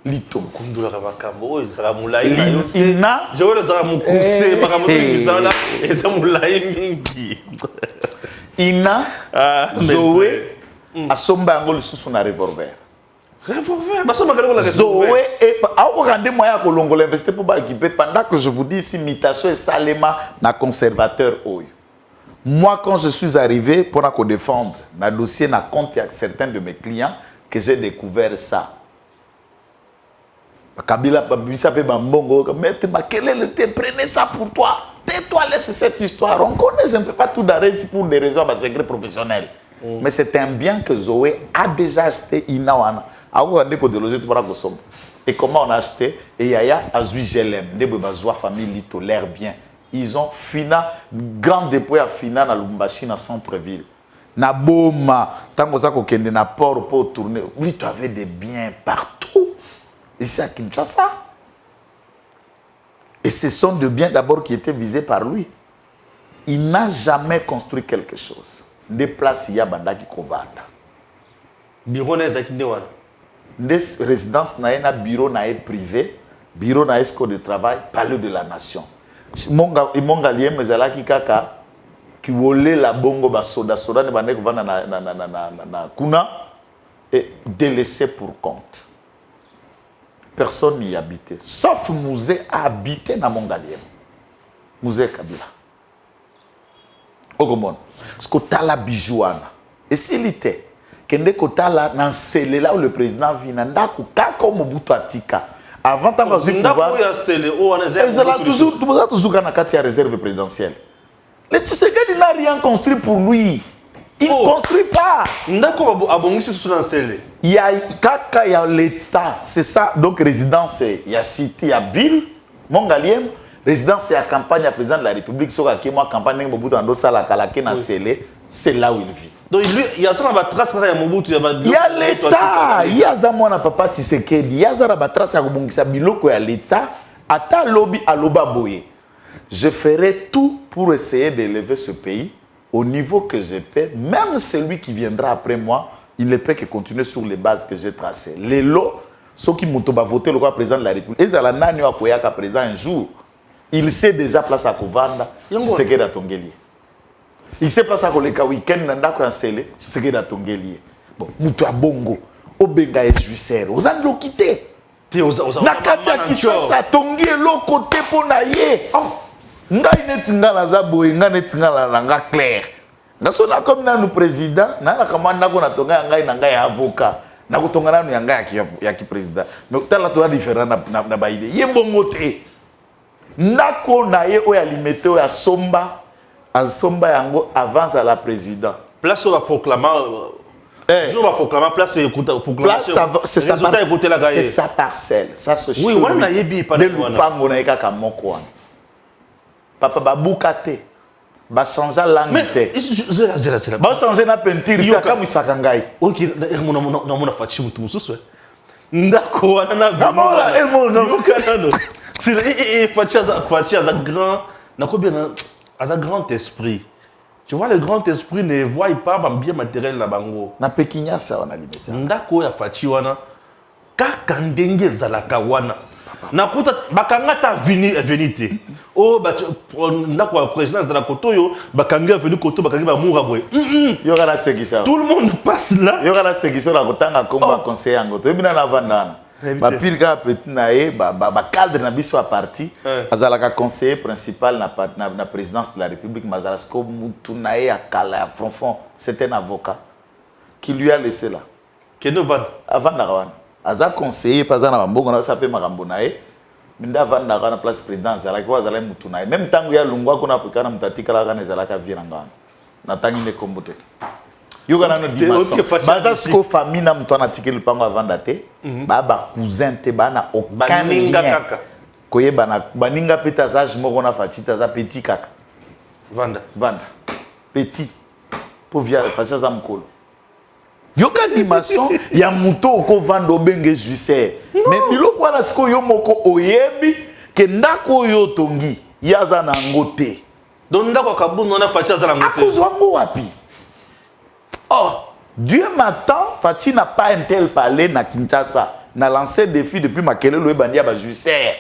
Lito. Kundula Ramakambo, Zaramulai. Ina. Je vois le Zaramukuse, Makamoto, Zala, et Zamulai Mingi. Ina. Zoé. Asomba Angol sous un revolver. Revolver, Zoé et regardez moi à Colongo l'investir pour équiper pendant que je vous dis ici imitation et salema na conservateur oyo. Moi quand je suis arrivé pour la défendre na dossier na compte à certains de mes clients que j'ai découvert ça. Kabila Babisa pe Bambongo maître Makelele te prenez ça pour toi. Tais-toi, laisse cette histoire. On connaît, je ne peux pas tout d'arrêt pour des raisons de secret professionnel. Mais c'est un bien que Zoé a déjà acheté Inawana. Et comment on a acheté? Et Yaya Azui Gelem, Nebezwa famille Lito, l'air bien. Ils ont fina, grand dépôt à fina dans Lubumbashi, dans centre-ville. Na Boma, tant que ça qu'on na port pour tourner. Lito avait des biens partout. Ici à Kinshasa. Et ce sont des biens d'abord qui étaient visés par lui. Il n'a jamais construit quelque chose. Des places, il y a Bandaki Kovanda. Bureau Nezakinewan. Des résidences, il y a un bureau privé, bureau na esco de travail, palais de la nation. Mon galien, mais là qui kaka, qui volait la bongo, soda, ne bandek vana na kuna, et délaissé pour compte. Personne n'y habitait. Sauf Mouzé a habité dans mon galien. Mouzé Kabila. Ogomon. Ce que tu as la bijouana. Et s'il était, kende kotala nan scellé là où le président vient ndaku kako Mobutu atika. Avant tant que pouvoir. Toujours kana kati ya réserve présidentielle. Le Tshisekedi n'a rien construit pour lui. Il ne construit pas. Il y a kaka, il y a l'État. C'est ça. Donc, résidence, il y a cité, il y a ville, Mongaliem. Résidence, c'est la campagne à président de la République. C'est la campagne c'est là où il vit. Donc, il y a ça dans la trace, il y a l'État. Il y a ça, mon papa Tshisekedi. Il y a ça dans la trace, il y a l'État. Ata lobby à l'Obaboye. Je ferai tout pour essayer d'élever ce pays au niveau que je peux, même celui qui viendra après moi, il ne peut que continuer sur les bases que j'ai tracées. Les lots, ceux qui m'ont voté le président de la République, ils ont un président un jour. Il sait déjà place à Kovanda, c'est que d'Atongeli. Il sait place à Koleka week-end, c'est que d'Atongeli. Bon, Moutou Bongo, Obenga et Juissère, vous allez le quitter. Nakatia qui ça tongi l'autre côté pour naïe. Ngai netinga la zaboye nga netinga la nga clair ngasona comme na nous président na la kamanda ko na tonga ngai na ngai avocat na ko tonga na ngai ya ki président mais tala to différent na ba idée yembongo te ndako na ye o ya limité o ya somba azomba yango avance à la président place va proclamer je vais proclamer place c'est sa parcelle ça se oui on a yebi pas de lupango na eka kamoko papa babukate ba changer langue te ba changer na peinture ta kama isakangai OK na fachi mutu mususu ndako wana na vino c'est fachi as grand na ko bien as un grand esprit. Tu vois, le grand esprit ne voit pas bien matériel na bango na pekinya ça wana limite ndako ya fachi wana kaka ndenge zalaka wana nakuta bakangata venite oh ndako ya présidence de la Kotoyo bakanga venu Koto bakangi ba muraboy yo kana sekisa tout le monde passe là yo kana sekisa la kotanga komba conseiller ngoto bina na vandana ba pirka petit nae ba cadre na biso a parti azalaka conseiller principal na présidence de la République mazalasko mutu nae akala ya fronfon c'est un avocat qui lui a laissé là Keno van avant na aza conseiller pas na bambongo na sape makambo nae minda vanda kana place président zalaki wazala mutu nae même tangu ya lungwa kuna pikana mtatika la kana zalaka viranga na tangi ne kombote Yo kana no dimason. Baza siko famille na mtu anatike lupango avant daté. Ba cousin te ba na aucun lien. Koye bana baninga peta za jimo na fatita za petit kaka. Vanda. Petit. Pour via fatita za mkolo. Yo ka dimason ya muto ko vanda obenge juicer. Mais biloko wana siko yo moko oyebi ke ndako yo tongi yaza na ngote. Donc ndako kabuno na fatita za ngote. Akozwango wapi? Oh, Dieu m'attend, Fachi n'a pas un tel palais na Kinshasa. N'a lancé défi depuis Makele Loé Bandia Bajuser.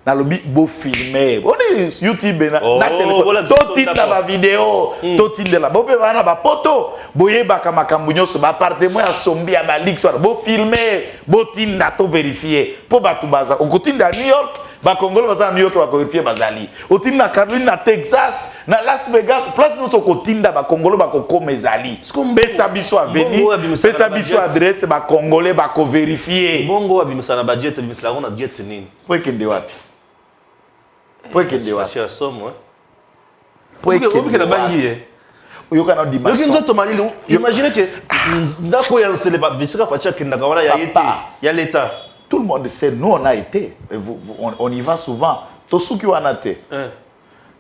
N'a lobby beau filmer. On est YouTube na téléphone. Toti na ba vidéo, toti de la bopé bana ba poto. Boye ba kamakambu so ba appartement ya sombi ya ba leak so beau filmer, beau tinda to vérifier. Po ba tubaza. Au côté de New York, ba Congolais baza New York ba vérifier bazali. Au tin na Caroline na Texas, na Las Vegas, place nous so kotinda ba Congolais ba ko mezali. Pesa biso a veni, pesa biso adresse ba Congolais ba ko vérifier. Bongo abinusa na budget bimisla on a jet nini? Po kende wapi? Po kende wapi? Cher somme, ouais. Po kende na bangi eh. Yo kana dimason. Yo kinzo malili, imaginez que ndako ya nsele ba bisika facha kinda wana ya été, ya l'état. Tout le monde sait, nous on a été, on y va souvent. Tosuki wana te.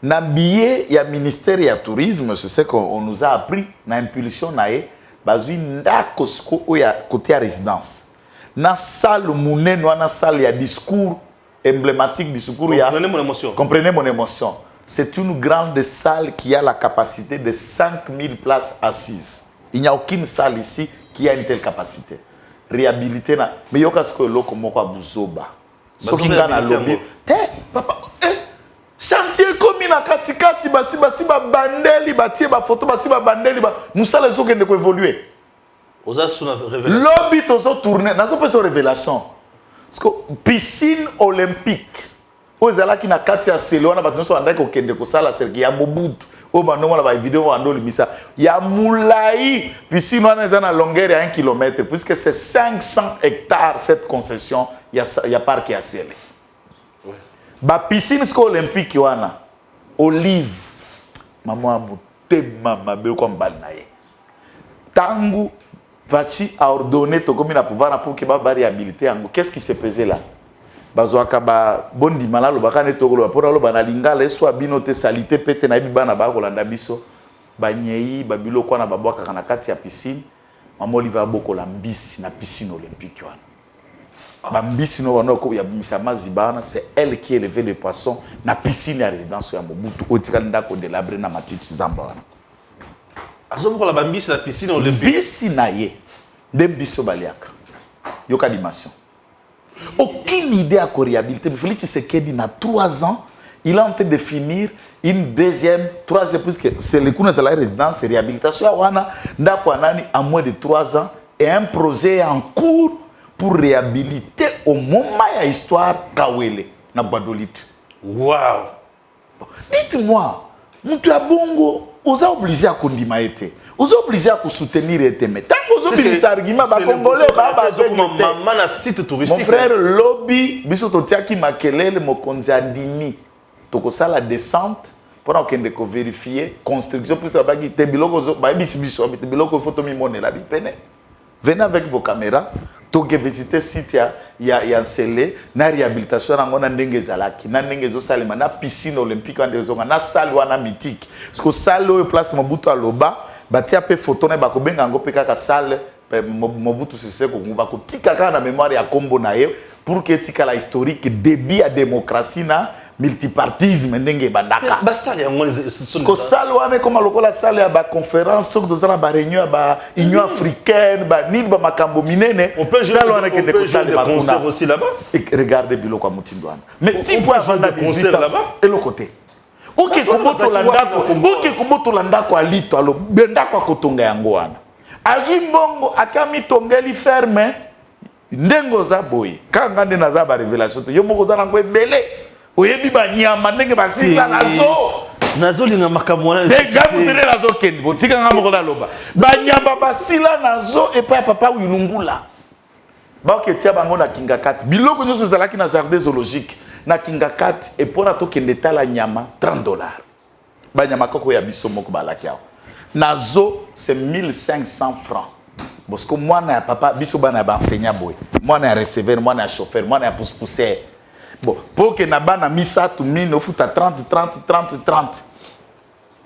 Na billet ya ministère ya tourisme, c'est ce qu'on nous a appris na impulsion nae, bazui ndako sko oya côté ya résidence. Na salle munene wana salle ya discours emblématique discours ya. Comprenez mon émotion. Comprenez mon émotion. C'est une grande salle qui a la capacité de 5000 places assises. Il n'y a aucune salle ici qui a une telle capacité. Réhabilité na mais yoka sko loko moko abuzoba. Soki ngana lobby. Papa, chantier comme na katikati basi ba bandeli batie ba photo basi ba bandeli ba musala zoke ndeko évoluer. Oza suna révélation. Lobby tozo tourner, nazo pesa révélation. Parce que piscine olympique. Ozala ki na kati ya selo na bato so andaki okende ko sala serki ya Mobutu. O bandongo na ba vidéo ando limisa. Ya mulai piscine wana eza na longueur ya 1 km puisque c'est 500 hectares cette concession ya parc ya sele. Ba piscine sko olympique wana Olive maman mutema mabe ko mbali na ye. Tangu Fachi a ordonné to comme na pouvoir pour que ba réhabiliter yango. Qu'est-ce qui s'est passé là? Bazwaka ba bondi malalo bakane tokolo pora lo bana lingala eswa bino te salité pete na bibana ba kolanda biso ba nyei ba biloko na babwaka kana kati ya piscine mama Oliver bokola mbisi na piscine olympique wana ba mbisi no wana ko ya bimisa mazibana c'est elle qui élevait les poissons na piscine ya résidence ya Mobutu otikali ndako de labre na matiti zamba wana azobokola ba mbisi na piscine olympique mbisi na ye ndembiso baliaka yoka dimension. Aucune idée à réhabiliter. Félix Tshisekedi, na 3 ans, il est en train de finir une deuxième, troisième, puisque c'est le coup de la résidence, réhabilitation en moins de 3 ans, et un projet est en cours pour réhabiliter au moment de l'histoire Kawele, na Badolite. Wow! Dites-moi, Moutou Bongo, vous êtes obligé à condimaïter. Vous êtes obligé à soutenir et aimer. Tant que vous avez des arguments, mon frère lobby, bisototiaki makelele mokonzi andimi. Tokosa la descente pour qu'on vérifier construction pour ça bagi te biloko ba biso te biloko photo mi monela bi pene. Venez avec vos caméras, toke visiter site ya Nsele na réhabilitation na ngona ndenge zalaki na ndenge zo salima na piscine olympique ande zo na salle wana mythique. Parce que salle au place Mobutu aloba batia pe photo na bakobenga ngo pe kaka salle Mobutu Sese Kongo bakotika kaka na mémoire ya kombo na ye pour que tika la historique début à démocratie na multipartisme ndenge bandaka ba salle yango ko salle wana comme lokola salle ya ba conférence sok dozala ba réunion ba union africaine ba nini ba makambo minene salle wana ke de salle ba concert aussi là-bas regardez biloko mutindu wana mais type avant de concert là-bas et le côté OK koboto landako alito alo bendako akotonga yango wana azwi mbongo akami tongeli ferme ndengo za boy kanga nde naza ba révélation yo moko za nango ebele oyebi ba nyama ndenge basila nazo linga makamwana de gamu tere nazo kendi botika nga moko la loba ba nyama basila nazo epa papa uyulungula ba oketia bango na kinga 4 biloko nyoso zalaki na jardin zoologique na kinga 4 et pona to kende tala nyama $30 ba nyama koko ya biso moko balaki awo Nazo, c'est 1500 francs. Parce que moi, je papa, biso na enseignant boy. Moi, je receveur, moi, je chauffeur, moi, je pousse-pousseur. Bon, pour que na misa tu mine, faut à 30.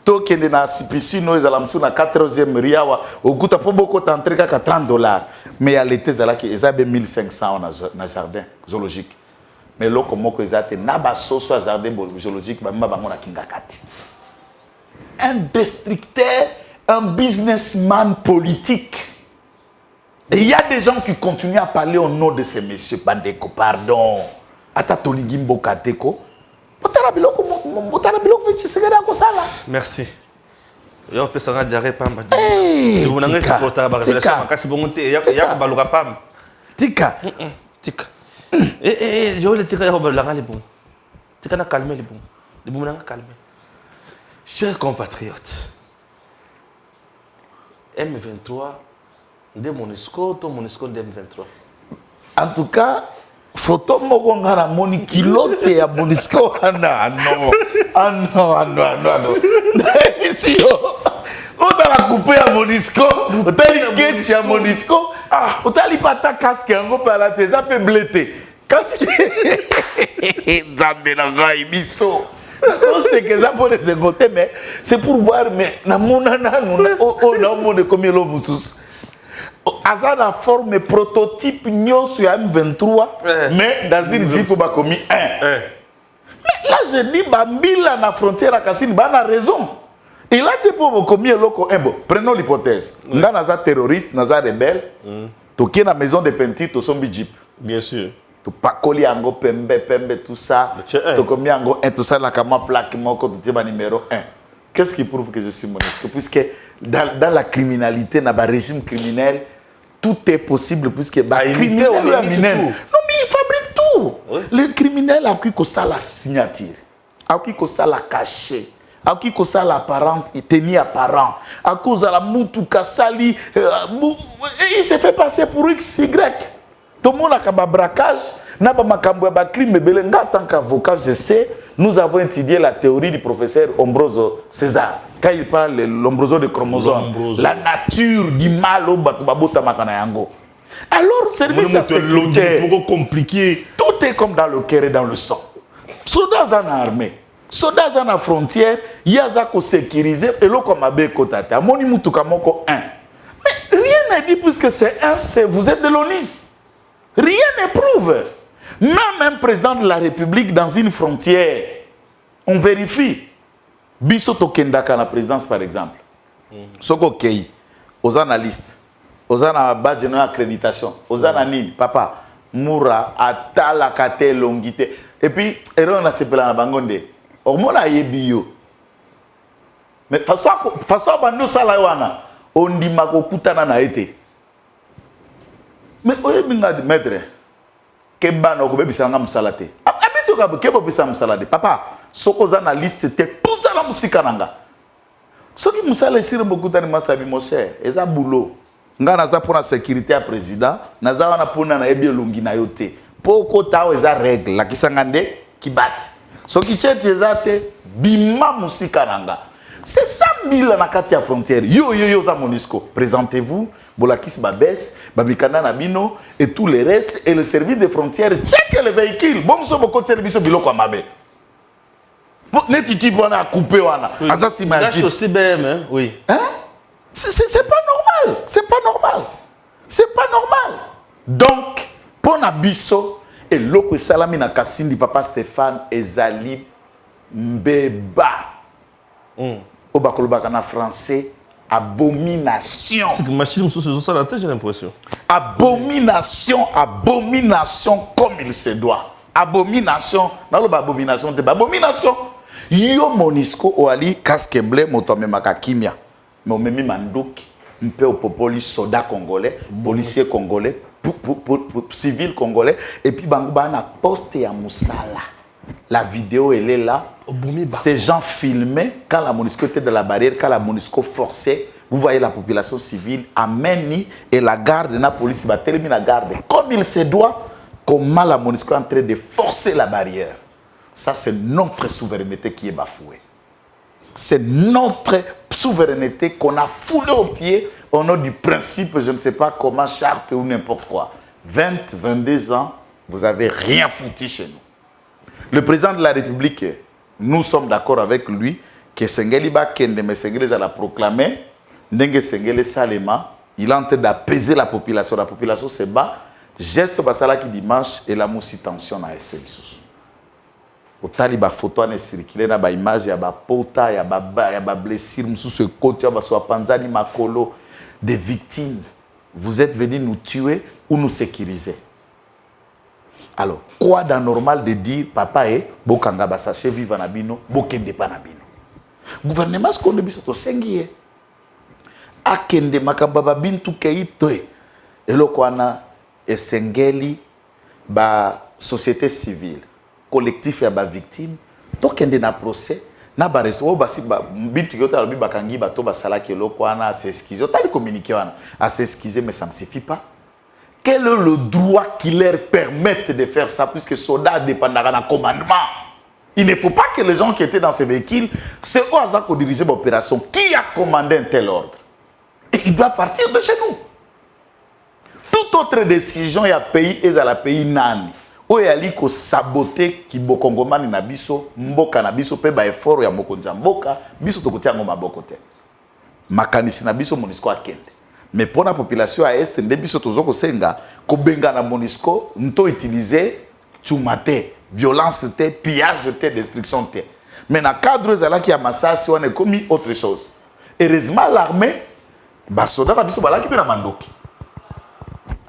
To que na sipici no ezala msu na 4e riawa, au goût à beaucoup t'entrer qu'à $30. Mais à l'été, ils avaient 1500 na jardin zoologique. Mais là, comme que ils na ba soso jardin zoologique, ba bango na kingakati. Un destructeur, un businessman politique. Et il y a des gens qui continuent à parler au nom de ces messieurs. Bandeko, pardon. Atatolingimbo Kateko. Merci. Yo pesa diarrhée pamba. Tika. Tika. Je vais le tirer au balanga les bons. Tika na calmer les bons. Les bons na calmer. Chers compatriotes, M23 de Monisco, ton Monisco de M23. En tout cas, photo moko ngana moni kilote ya Monisco ana non. Ah non. Ici on t'a coupé à Monisco, on t'a dit à Monisco, on t'a dit pas ta casque en peu à la tête, ça peut bléter. Casque. Zambela biso. On sait que ça pour les côtés, mais c'est pour voir, mais na monana combien l'eau moussous. Azar la forme prototype nyo sur M23, mais dans une jeep on a commis 1. Mais là je dis Bambila na frontière à Kassine, bah a raison. Il a été pour commis loco un bon. Prenons l'hypothèse. Nga naza terroriste, naza rebelle. Toké na maison de peinture, to sombi jeep. Bien sûr. Tu pas coller en go pembe tout ça. Tu combien en go 1 tout ça la kama plaque moko tu tiens numéro 1. Qu'est-ce qui prouve que je suis monisque? Puisque dans la criminalité, dans le régime criminel, tout est possible puisque bah criminel non mais il fabrique tout. Oui. Le criminel a qui que ça la signature, a qui que ça la caché, a qui que ça l'apparente et tenir apparent, à cause de la moutou kasali, il se fait passer pour XY. Tout le monde a un braquage, n'a pas un crime, mais en tant qu'avocat, je sais, nous avons étudié la théorie du professeur Ombroso César. Quand il parle de l'ombroso de chromosomes, la nature du mal au Batubabota Makanayango. Alors, service à sécurité, compliqué. Tout est comme dans le cœur et dans le sang. Soldats en armée, soldats en frontière, il y a ça qui sécurisé et l'eau comme Abbé Kotate. Amoni Mutukamoko 1. Mais rien n'est dit puisque c'est un, vous êtes de l'ONU. Rien ne prouve. Même un président de la République dans une frontière, on vérifie. Bisoto Kendaka la présidence par exemple. Soko Kei, aux analystes, aux badge de accréditation, aux ananimes, papa, Moura, Atala Kate Longité. Et puis, on a sepelé na bangonde. Au moins a yebio. Mais façon bando salawana, on dit mako kutana na été. Mais oye minga de maître keba na ko bebisa nga musalate abito ka kebo bisa musalade papa soko za na liste te pouza la musika nanga soki musala sire bokuta ni master bi mon cher eza boulot nga na za pour la sécurité à président na za wana pona na ebi longi na yote poko tawo eza règle la kisangande kibati soki cheche zate bima musika nanga. C'est 100 000 na kati ya frontière. Yo za Monisco. Présentez-vous, Bolakis Babès, Babikana Nabino et tout le reste. Et le service des frontières check les véhicules. Bon, so boko service biloko amabe. Netiti wana coupé wana. Asa si maji. Aussi BM hein? Oui. Hein? C'est pas normal. C'est pas normal. C'est pas normal. Donc, pour Nabiso et loko salami na Kassindi papa Stéphane ezali mbeba. Au bakolobakana français, abomination. C'est que machine sous ça la tête, j'ai l'impression. Abomination comme il se doit. Abomination, dans l'abomination, c'est abomination. Yo Monisco oali casque bleu motome makakimia. Mais on memi mandoki, un peu au popoli soldat congolais, policier congolais, civil congolais et puis bangoba na poste ya musala. La vidéo, elle est là. Ces gens filmaient quand la Monisco était de la barrière, quand la Monisco forçait. Vous voyez la population civile amène et la garde de la police va terminer la garde. Comme il se doit, comment la Monisco est en train de forcer la barrière. Ça, c'est notre souveraineté qui est bafouée. c'est notre souveraineté qu'on a foulée au pied au nom du principe, je ne sais pas comment, charte ou n'importe quoi. 20, 22 ans, vous n'avez rien foutu chez nous. Le président de la République, nous sommes d'accord avec lui que Sengeli Bakende, mais Sengeli a proclamé, Ndenge Sengeli Salema, il est en train d'apaiser la population. La population se bat. Geste basala qui dimanche et la moussi tension à Estelisus. Au taliba photo a circulé na ba image ya ba pota ya ba blessure sous ce côté ba so panzani makolo des victimes. Vous êtes venus nous tuer ou nous sécuriser. Alors, quoi d'anormal de dire papa et bokanga ba sache vivre na bino, bokende pa na bino. Gouvernement ce qu'on biso to sengié. Akende makamba ba bintu keitoe. Eloko ana esengeli ba société civile collectif ya ba victime tokende na procès na ba reso ba si ba bintu yota lobi bakangi ba to ba sala ke eloko ana s'excuser tali communiquer wana à s'excuser mais ça ne suffit pas. Quel est le droit qui leur permette de faire ça puisque soldat dépendra d'un commandement? Il ne faut pas que les gens qui étaient dans ces véhicules, c'est eux qui ont dirigé l'opération. Qui a commandé un tel ordre? Et il doit partir de chez nous. Toute autre décision, il y a pays et la pays nani. Où il y a li ko saboter ki bokongomani na biso, mboka na biso pe ba effort ya mokonza mboka, biso to kotia ngoma boko te. Makanisi na biso MONUSCO akende. Mais pour la population à est, nde biso tozoko senga ko benga na MONUSCO, nto utiliser tumate, violence te, pillage te, destruction te. Mais dans le cadre zala qui a massacre, on a commis autre chose. Heureusement l'armée ba soda na biso bala ki pe na mandoki.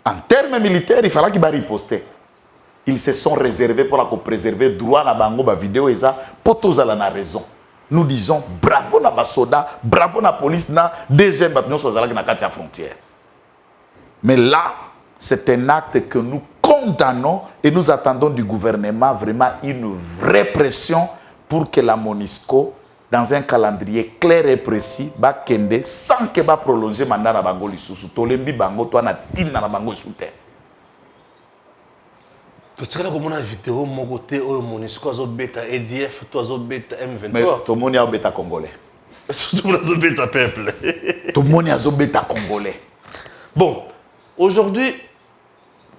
En termes militaires, il fallait qu'ils riposter. Ils se sont réservés pour préserver le droit à la vidéo et ça, pour tous à la raison. Nous disons bravo à la soda, bravo à la police, na deuxième bataillon sur la frontière. Mais là, c'est un acte que nous condamnons et nous attendons du gouvernement vraiment une vraie pression pour que la MONUSCO, dans un calendrier clair et précis, va kende sans que va prolonger le mandat na bango lisusu. Tolembi bango to na tin na bango soutien. Tu sais comment on a invité au côté au MONUSCO au bêta EDF toi au bêta M23. Mais tout le monde est au bêta congolais. Tout le monde est au bêta peuple. Tout le monde est au bêta congolais. Bon, aujourd'hui,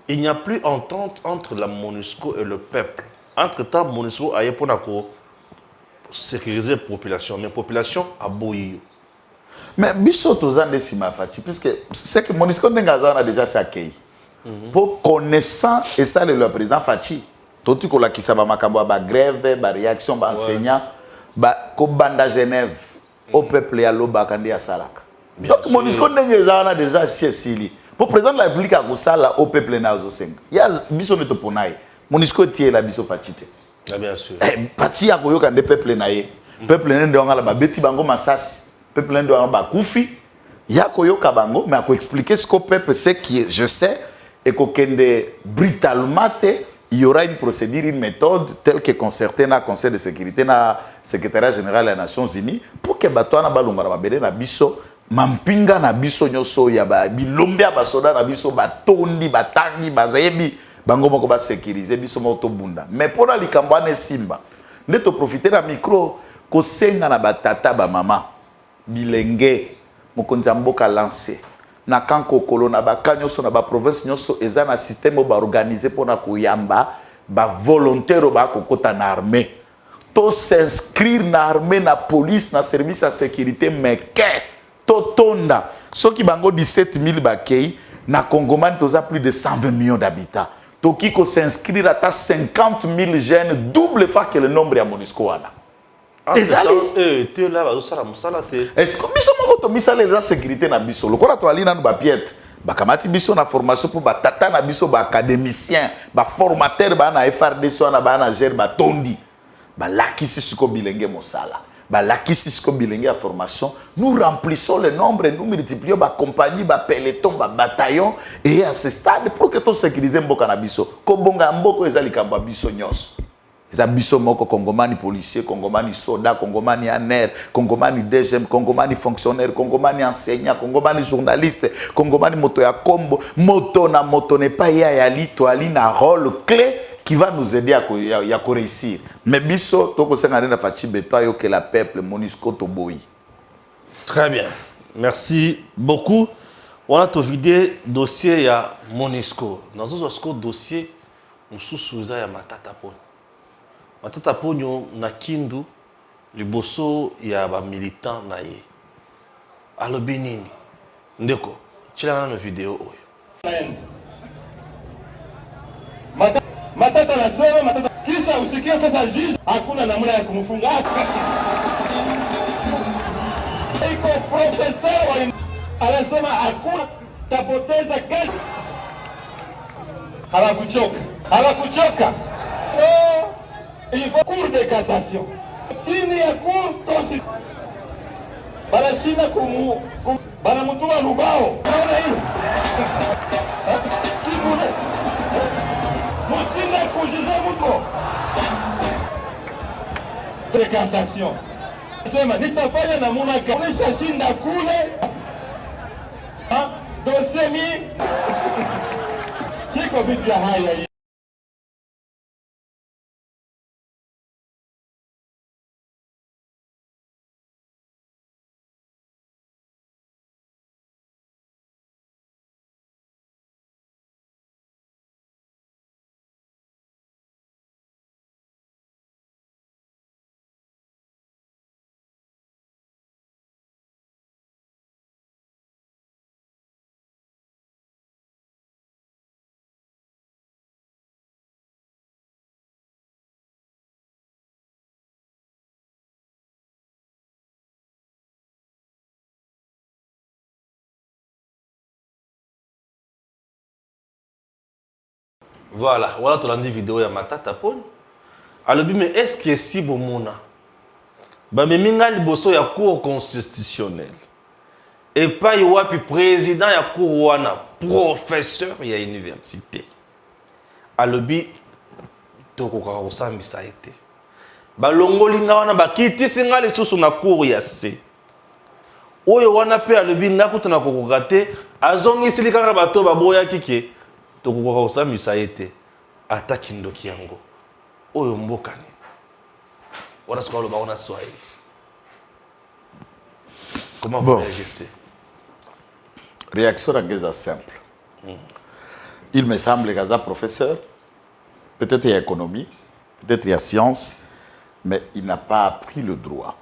il n'y a plus entente entre la MONUSCO et le peuple. Entre-temps, MONUSCO a pour sécuriser la population, mais la population a bouilli. Mais biso tozande sima fati puisque c'est que MONUSCO n'engaza a déjà s'accueilli. Pour connaissant et ça le président Fachi. Tout ko la kisaba makambo ba grève, ba réaction ba enseignant, ba ko banda Genève au peuple ya loba kandi ya salaka. Donc MONUSCO n'engaza a déjà s'essili. Pour président de la République a ko sala au peuple na zo senga. Ya biso ne to ponai. MONUSCO tie la biso Fachi te. Bien sûr. Parti ya koyoka nde peuple na ye. Peuple nende ngala ba beti bango masasi. Peuple nende ngala ba kufi. Ya koyoka bango mais ko expliquer ce qu'au peuple c'est qui je sais et ko kende brutalement il y aura une procédure, une méthode telle que concertée dans le Conseil de sécurité, dans le secrétariat général des Nations Unies pour que bato na balonga na babele na biso mampinga na biso nyoso ya ba bilombe ya basoda na biso batondi batangi bazebi bango moko ba sécuriser biso moto bunda. Mais pour la likambane simba nde to profiter na micro ko senga na batata ba mama bilenge mokonza mboka lancer na kanko kolona ba kanyoso na ba province nyoso eza na système ba organiser pona kuyamba ba volontaire ba kokota na armée to s'inscrire na armée na police na service à sécurité mais to tonda soki bango 17000 bakei na Congoman toza plus de 120 millions d'habitants. Toki ko s'inscrire à 50 000 jeunes, double fois que le nombre à MONUSCO wana. Tu là va ça musala te. Est-ce que biso moko to misala la sécurité na biso. Lokola to ali na ba piètre. Ba kamati biso na formation pour ba tata na biso ba académicien, ba formateur ba na FRDC na ba na ger ba tondi. Ba lakisi siko bilenge mosala. Ba lakisi siko bilenge à formation. Nous remplissons le nombre, nous multiplions ba compagnie, ba peloton, ba bataillon et à ce stade pour que to sécuriser mboka na biso. Ko bonga mboko ezali kamba biso nyos. Zabiso moko Congomani policier, Congomani soldat, Congomani aner, Congomani DGM, Congomani fonctionnaire, Congomani enseignant, Congomani journaliste, Congomani moto ya kombo, moto na moto n'est pas ya li to ali na rôle clé qui va nous aider à réussir. Mais biso, toko sengane na fachi beto yo que la peuple Monisco Toboyi. Très bien. Merci beaucoup. On a tout vidé dossier ya Monisco. Dans ce dossier, nous sous ya Matata Ponyo. Matata Ponyo na kindu liboso ya ba militant na ye. Alobi nini? Ndeko, chila na video oyo. Matata na sema matata kisha usikie sasa jiji hakuna namna ya kumfunga. Iko profesa anasema hakuna tapoteza kazi. Hawakuchoka. Oh, il faut cour de cassation. Chini ya cour tosi. Banashinda banamutuma lubao. Unaona hiyo? Si bure. Musinde kujuge mtu. De cassation. Sema nitafanya namuna kaonesha shinda kule. Dossier mi. Siko vitu ya haya. Voilà, voilà tout l'andi vidéo ya Matata Ponyo. Alors mais est-ce que si bomona ba meminga liboso ya cour constitutionnelle et pas wapi président ya cour wana professeur ya université. Alobi toko ka osambisa été. Ba longolinga wana ba kiti singa lisusu na cour ya C. Oyo wana pe alobi ndakuta na kokokate azongi silika bato baboya kike. Tokokoka osambisa ete ataki ndoki yango oyo mbokani wana soka lo baona Swahili. Comment vous réagissez? Réaction à simple. Il me semble que ça professeur, peut-être il y a économie, peut-être il y a science, mais il n'a pas appris le droit.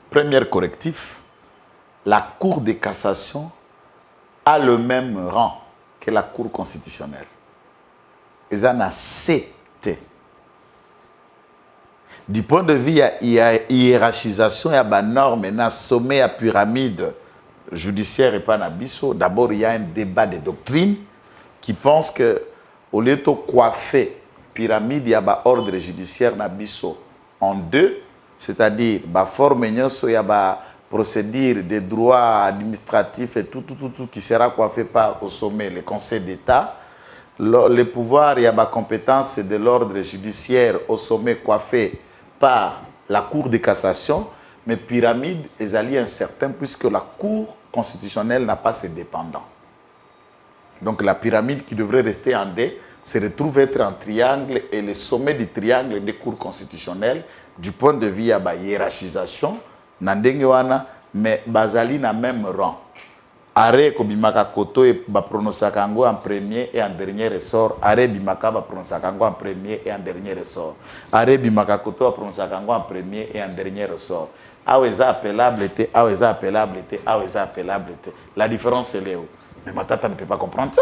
Premier correctif, la Cour de cassation a le même rang que la Cour constitutionnelle. Et ça n'a CT. Du point de vue, il y a hiérarchisation, il y a des normes, il y a sommet, il y a pyramide judiciaire et pas nabiso. D'abord, il y a un débat de doctrine qui pense que au lieu de coiffer pyramide, il y a un ordre judiciaire nabiso en deux, c'est-à-dire la forme, il y a procédure des droits administratifs et tout qui sera coiffé par au sommet le Conseil d'État. Le pouvoir, il y a la compétence de l'ordre judiciaire au sommet coiffé par la Cour de cassation, mais pyramide est allié incertain puisque la Cour constitutionnelle n'a pas ses dépendants. Donc la pyramide qui devrait rester en D se retrouve être en triangle et le sommet du triangle des cours constitutionnelles, du point de vue, il y a la hiérarchisation, mais bazali na même rang. Arrêt kobimaka koto et ba prononcer kango en premier et en dernier ressort. Arrêt bimaka ba prononcer kango en premier et en dernier ressort. Arrêt bimaka koto ba prononcer kango en premier et en dernier ressort. Aweza appellable était, aweza appellable était, aweza appellable était. La différence est là. Mais Matata ne peut pas comprendre ça.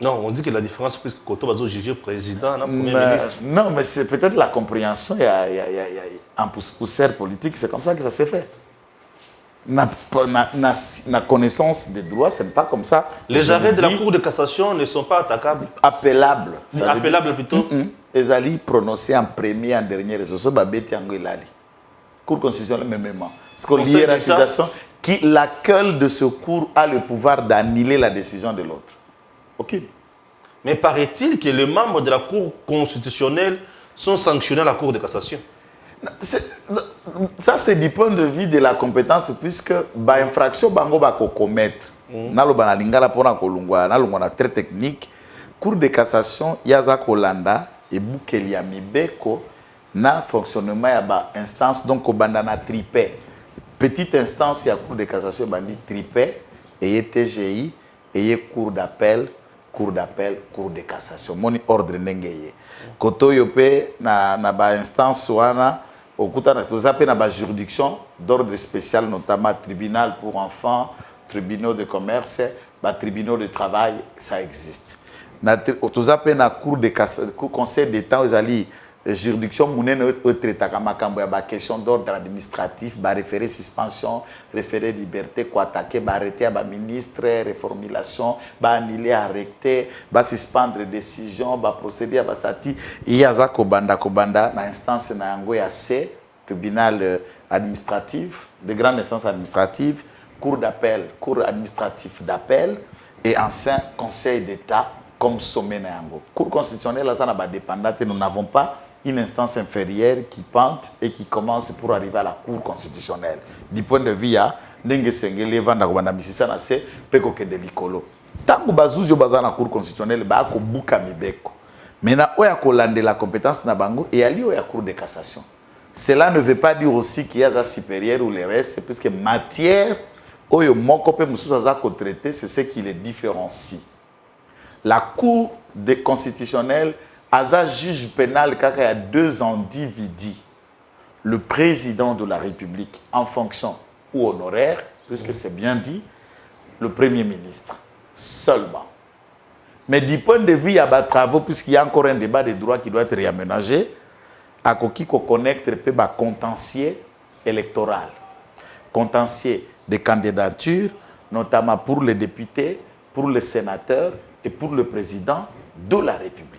Non, on dit que la différence puisque Koto va juger président, non, premier ministre. Non, mais c'est peut-être la compréhension. Il y a un poussière politique, c'est comme ça que ça s'est fait. La connaissance des droits, ce n'est pas comme ça. Les arrêts de la Cour de cassation ne sont pas attaquables. Appellables. Appellables plutôt. Les alliés prononcés en premier et en dernier. Cour constitutionnelle, même. Parce que l'hiérarchisation, laquelle de ce cours a le pouvoir d'annuler la décision de l'autre. Okay. Mais paraît-il que les membres de la Cour constitutionnelle sont sanctionnés à la Cour de cassation? Ça, c'est du point de vue de la compétence, puisque l'infraction bango ba commettre, na lo banalingala pona kolungwa, na lungwa na très technique, Cour de cassation yaza kolanda et boukeli ya mibeko na fonctionnement ya ba instance donc obanda na tripé. Petite instance ya cour de cassation bandi tripé et TGI et cour d'appel, cour de cassation. Moni ordre ndengeye. Koto yope na ba instance wana okuta na tozape na ba juridiction d'ordre spécial notamment tribunal pour enfants, tribunaux de commerce, ba tribunaux de travail, ça existe. Na tozape na cour de cassation, cour conseil d'état aux alliés juridiction munene traitaka makambo ya ba question d'ordre administratif, ba référé suspension, référé liberté, quoi attaquer, ba arrêter ba ministre, réformulation, ba annuler, arrêter, ba suspendre décision, ba procéder à ba statut. Iyaza kobanda na instance na yango ya C, tribunal administratif, de grande instance administrative, cour d'appel, cour administratif d'appel et ancien conseil d'état comme sommet na yango. Cour constitutionnelle là ça na ba dépendante, nous n'avons pas une instance inférieure qui pente et qui commence pour arriver à la Cour constitutionnelle. Du point de vue, il y a ndenge sengeli vanda kubanda misisa na se peko kende likolo. Tangu bazuzi baza na Cour constitutionnelle ba ko buka mibeko. Maintenant oya ko lande la compétence na bango et ali oya Cour de cassation. Cela ne veut pas dire aussi qu'il y a za supérieur ou le reste puisque matière oyo moko pe mususa za ko traiter c'est ce qui les différencie. La Cour constitutionnelle Aza juge pénal car il y a 2 individus. Le président de la République en fonction ou honoraire, puisque c'est bien dit, le Premier ministre, seulement. Mais du point de vue, il y a des travaux, puisqu'il y a encore un débat des droits qui doit être réaménagé, à qui connecte le contentieux électoral, contentieux des candidatures, notamment pour les députés, pour les sénateurs et pour le président de la République.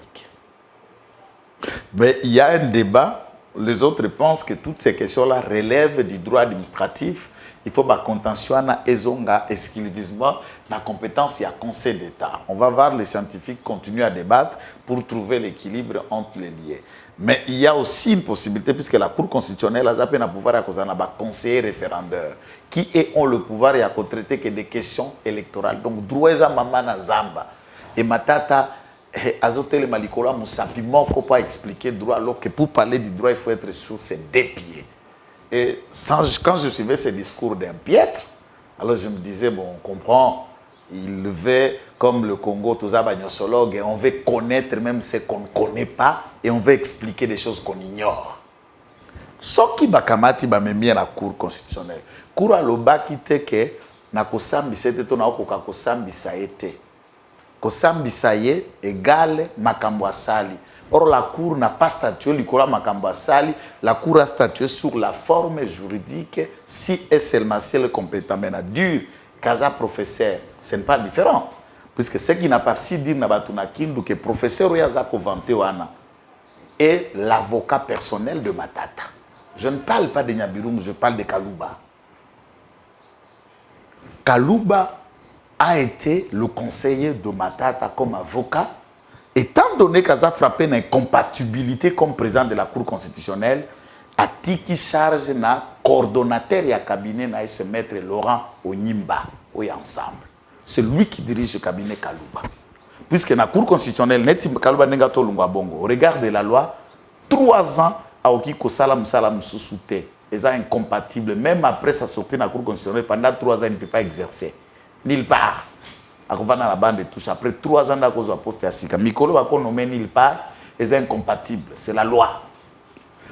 Mais il y a un débat, les autres pensent que toutes ces questions-là relèvent du droit administratif. Il faut que contentieux na ezonga exclusivement la compétence et la conseil d'État. On va voir les scientifiques continuer à débattre pour trouver l'équilibre entre les liés. Mais il y a aussi une possibilité, puisque la Cour constitutionnelle a un pouvoir à cause d'un conseiller référendaire, qui ont le pouvoir à traiter que des questions électorales. Donc, droit à maman na zamba. Et matata, Azotele Malikola Moussapi moko pas expliquer droit alors que pour parler du droit il faut être sur ses 2 pieds. Et quand je suivais ces discours d'un piètre, alors je me disais bon on comprend, il veut comme le Congo tous abagnosologues et on veut connaître même ce qu'on ne connaît pas et on veut expliquer des choses qu'on ignore. Ce qui bakamati ba memia la Cour constitutionnelle. Cour aloba kite ke na kosambi sete to na okoka kosambi sa été. Kosambisa ye égale makambo asali. Or la Cour n'a pas statué l'ikola makambo asali, la Cour a statué sur la forme juridique si et seulement si elle est complètement dur. Kaza professeur, ce n'est pas différent. Puisque ce qui n'a pas si dire na batuna kindu que professeur Oyaza Kovante Wana est l'avocat personnel de Matata. Je ne parle pas de Nyabirum, je parle de Kalouba. Kalouba a été le conseiller de Matata comme avocat, étant donné qu'il a frappé une incompatibilité comme président de la Cour constitutionnelle, a qui charge na coordonnateur et cabinet na ce maître Laurent Onyimba, oui ensemble. C'est lui qui dirige le cabinet Kalouba. Puisque la Cour constitutionnelle, Kalouba Nengato Lungwabongo, au regard de la loi, 3 ans à Okiko Salam Salam Sousouté, ils sont incompatibles. Même après sa sortie de la Cour constitutionnelle, pendant 3 ans, il ne peut pas exercer. Nulle part. Dans la bande de touche. Après 3 ans à cause de la poste à Sika. Mikolo va nommer nulle part. Ils sont incompatibles. C'est la loi.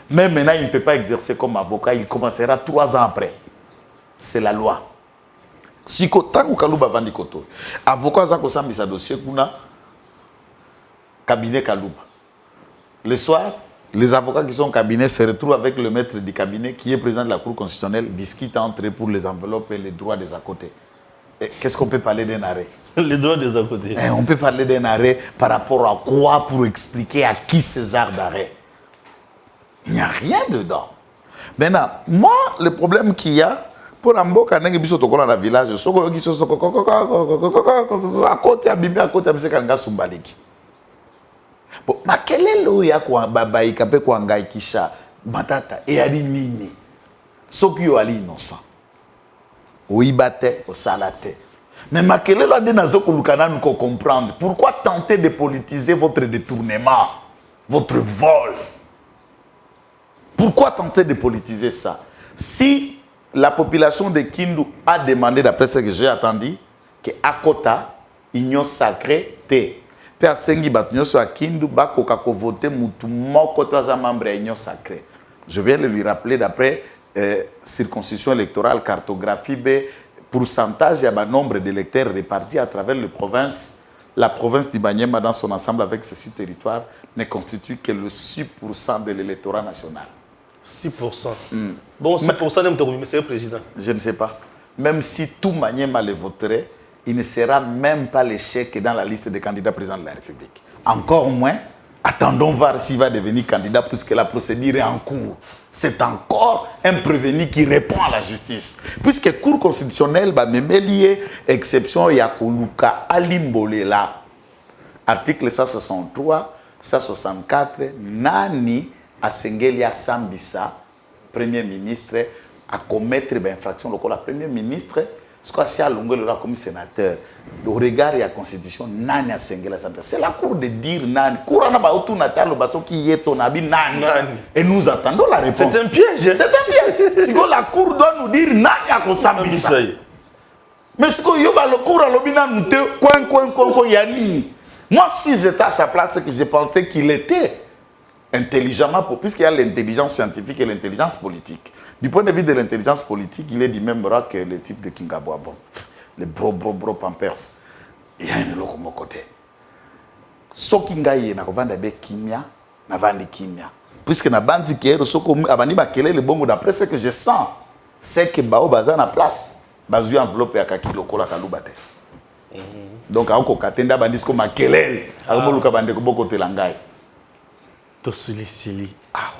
Même maintenant, il ne peut pas exercer comme avocat. Il commencera 3 ans après. C'est la loi. Si tant que Kalouba vandi koto. Avocat Zako Sambi sa dossier kuna cabinet Kalouba. Le soir, les avocats qui sont au cabinet se retrouvent avec le maître du cabinet qui est président de la Cour constitutionnelle, discutent entre eux pour les enveloppes et les droits des à côté. Qu'est-ce qu'on peut parler d'un arrêt? Les droits des à côté. On peut parler d'un arrêt par rapport à quoi pour expliquer à qui ce genre d'arrêt? Il n'y a rien dedans. Maintenant, moi, le problème qu'il y a, pour l'amboka, dans le village, à côté, à côté, bon, mais quel est le ya kwa babaï kapé kwa ngai kisha matata et ali nini soki yo ali innocent oui bate au salate Mais Makelele ande nazo kolukana nous comprendre. Pourquoi tenter de politiser votre détournement, votre vol? Pourquoi tenter de politiser ça? Si la population de Kindu a demandé, d'après ce que j'ai entendu, que Akota, union sacrée, te. Père Sengi Batnyo soit Kindu, Bako kako voter mutu moko toza membre de l'union sacrée. Je viens de lui rappeler d'après circonscription électorale, cartographie B, pourcentage, il y a un nombre d'électeurs répartis à travers les provinces. La province d'Ibanyema dans son ensemble avec ces 6 territoires ne constitue que le 6% de l'électorat national. 6%. Bon, 6% même de monsieur le président. Je ne sais pas. Même si tout Maniema le voterait, il ne sera même pas l'échec dans la liste des candidats présidents de la République. Encore moins, attendons voir s'il va devenir candidat puisque la procédure est en cours. C'est encore un prévenu qui répond à la justice. Puisque la Cour constitutionnelle va même lier exception Yakoluka Alimbolela. Article 163, 164, Nani Asengelia Sambisa, Premier ministre, à commettre une infraction. Le Premier ministre, si à longueur comme sénateur, le regard de la Constitution, Nani Asengelia Sambisa. C'est la Cour de dire Nani. Cour en a autour natal, le basso qui est ton habit Nani. Et nous attendons la réponse. C'est un piège. C'est un piège. Si la Cour doit nous dire Nani à Sambisa. Mais si le Cour a l'obina nous te yani. Moi, si j'étais à sa place, que je pensais qu'il était intelligemment, puisqu'il y a l'intelligence scientifique et l'intelligence politique. Du point de vue de l'intelligence politique, il est du même bras que le type de Kingabwa. Bon, les bro pampers. Il y a un autre côté. Ce qui est na kovanda be kimia, na vandi kimia. Puisque na bandi kero soko abani bakele le bongo d'après ce que je sens, c'est que bao baza na place, bazu enveloppe ya kaki lokola kalubate. Donc ako katenda bandisko makelele, ako luka bande ko boko telangai. To sulisili. Ah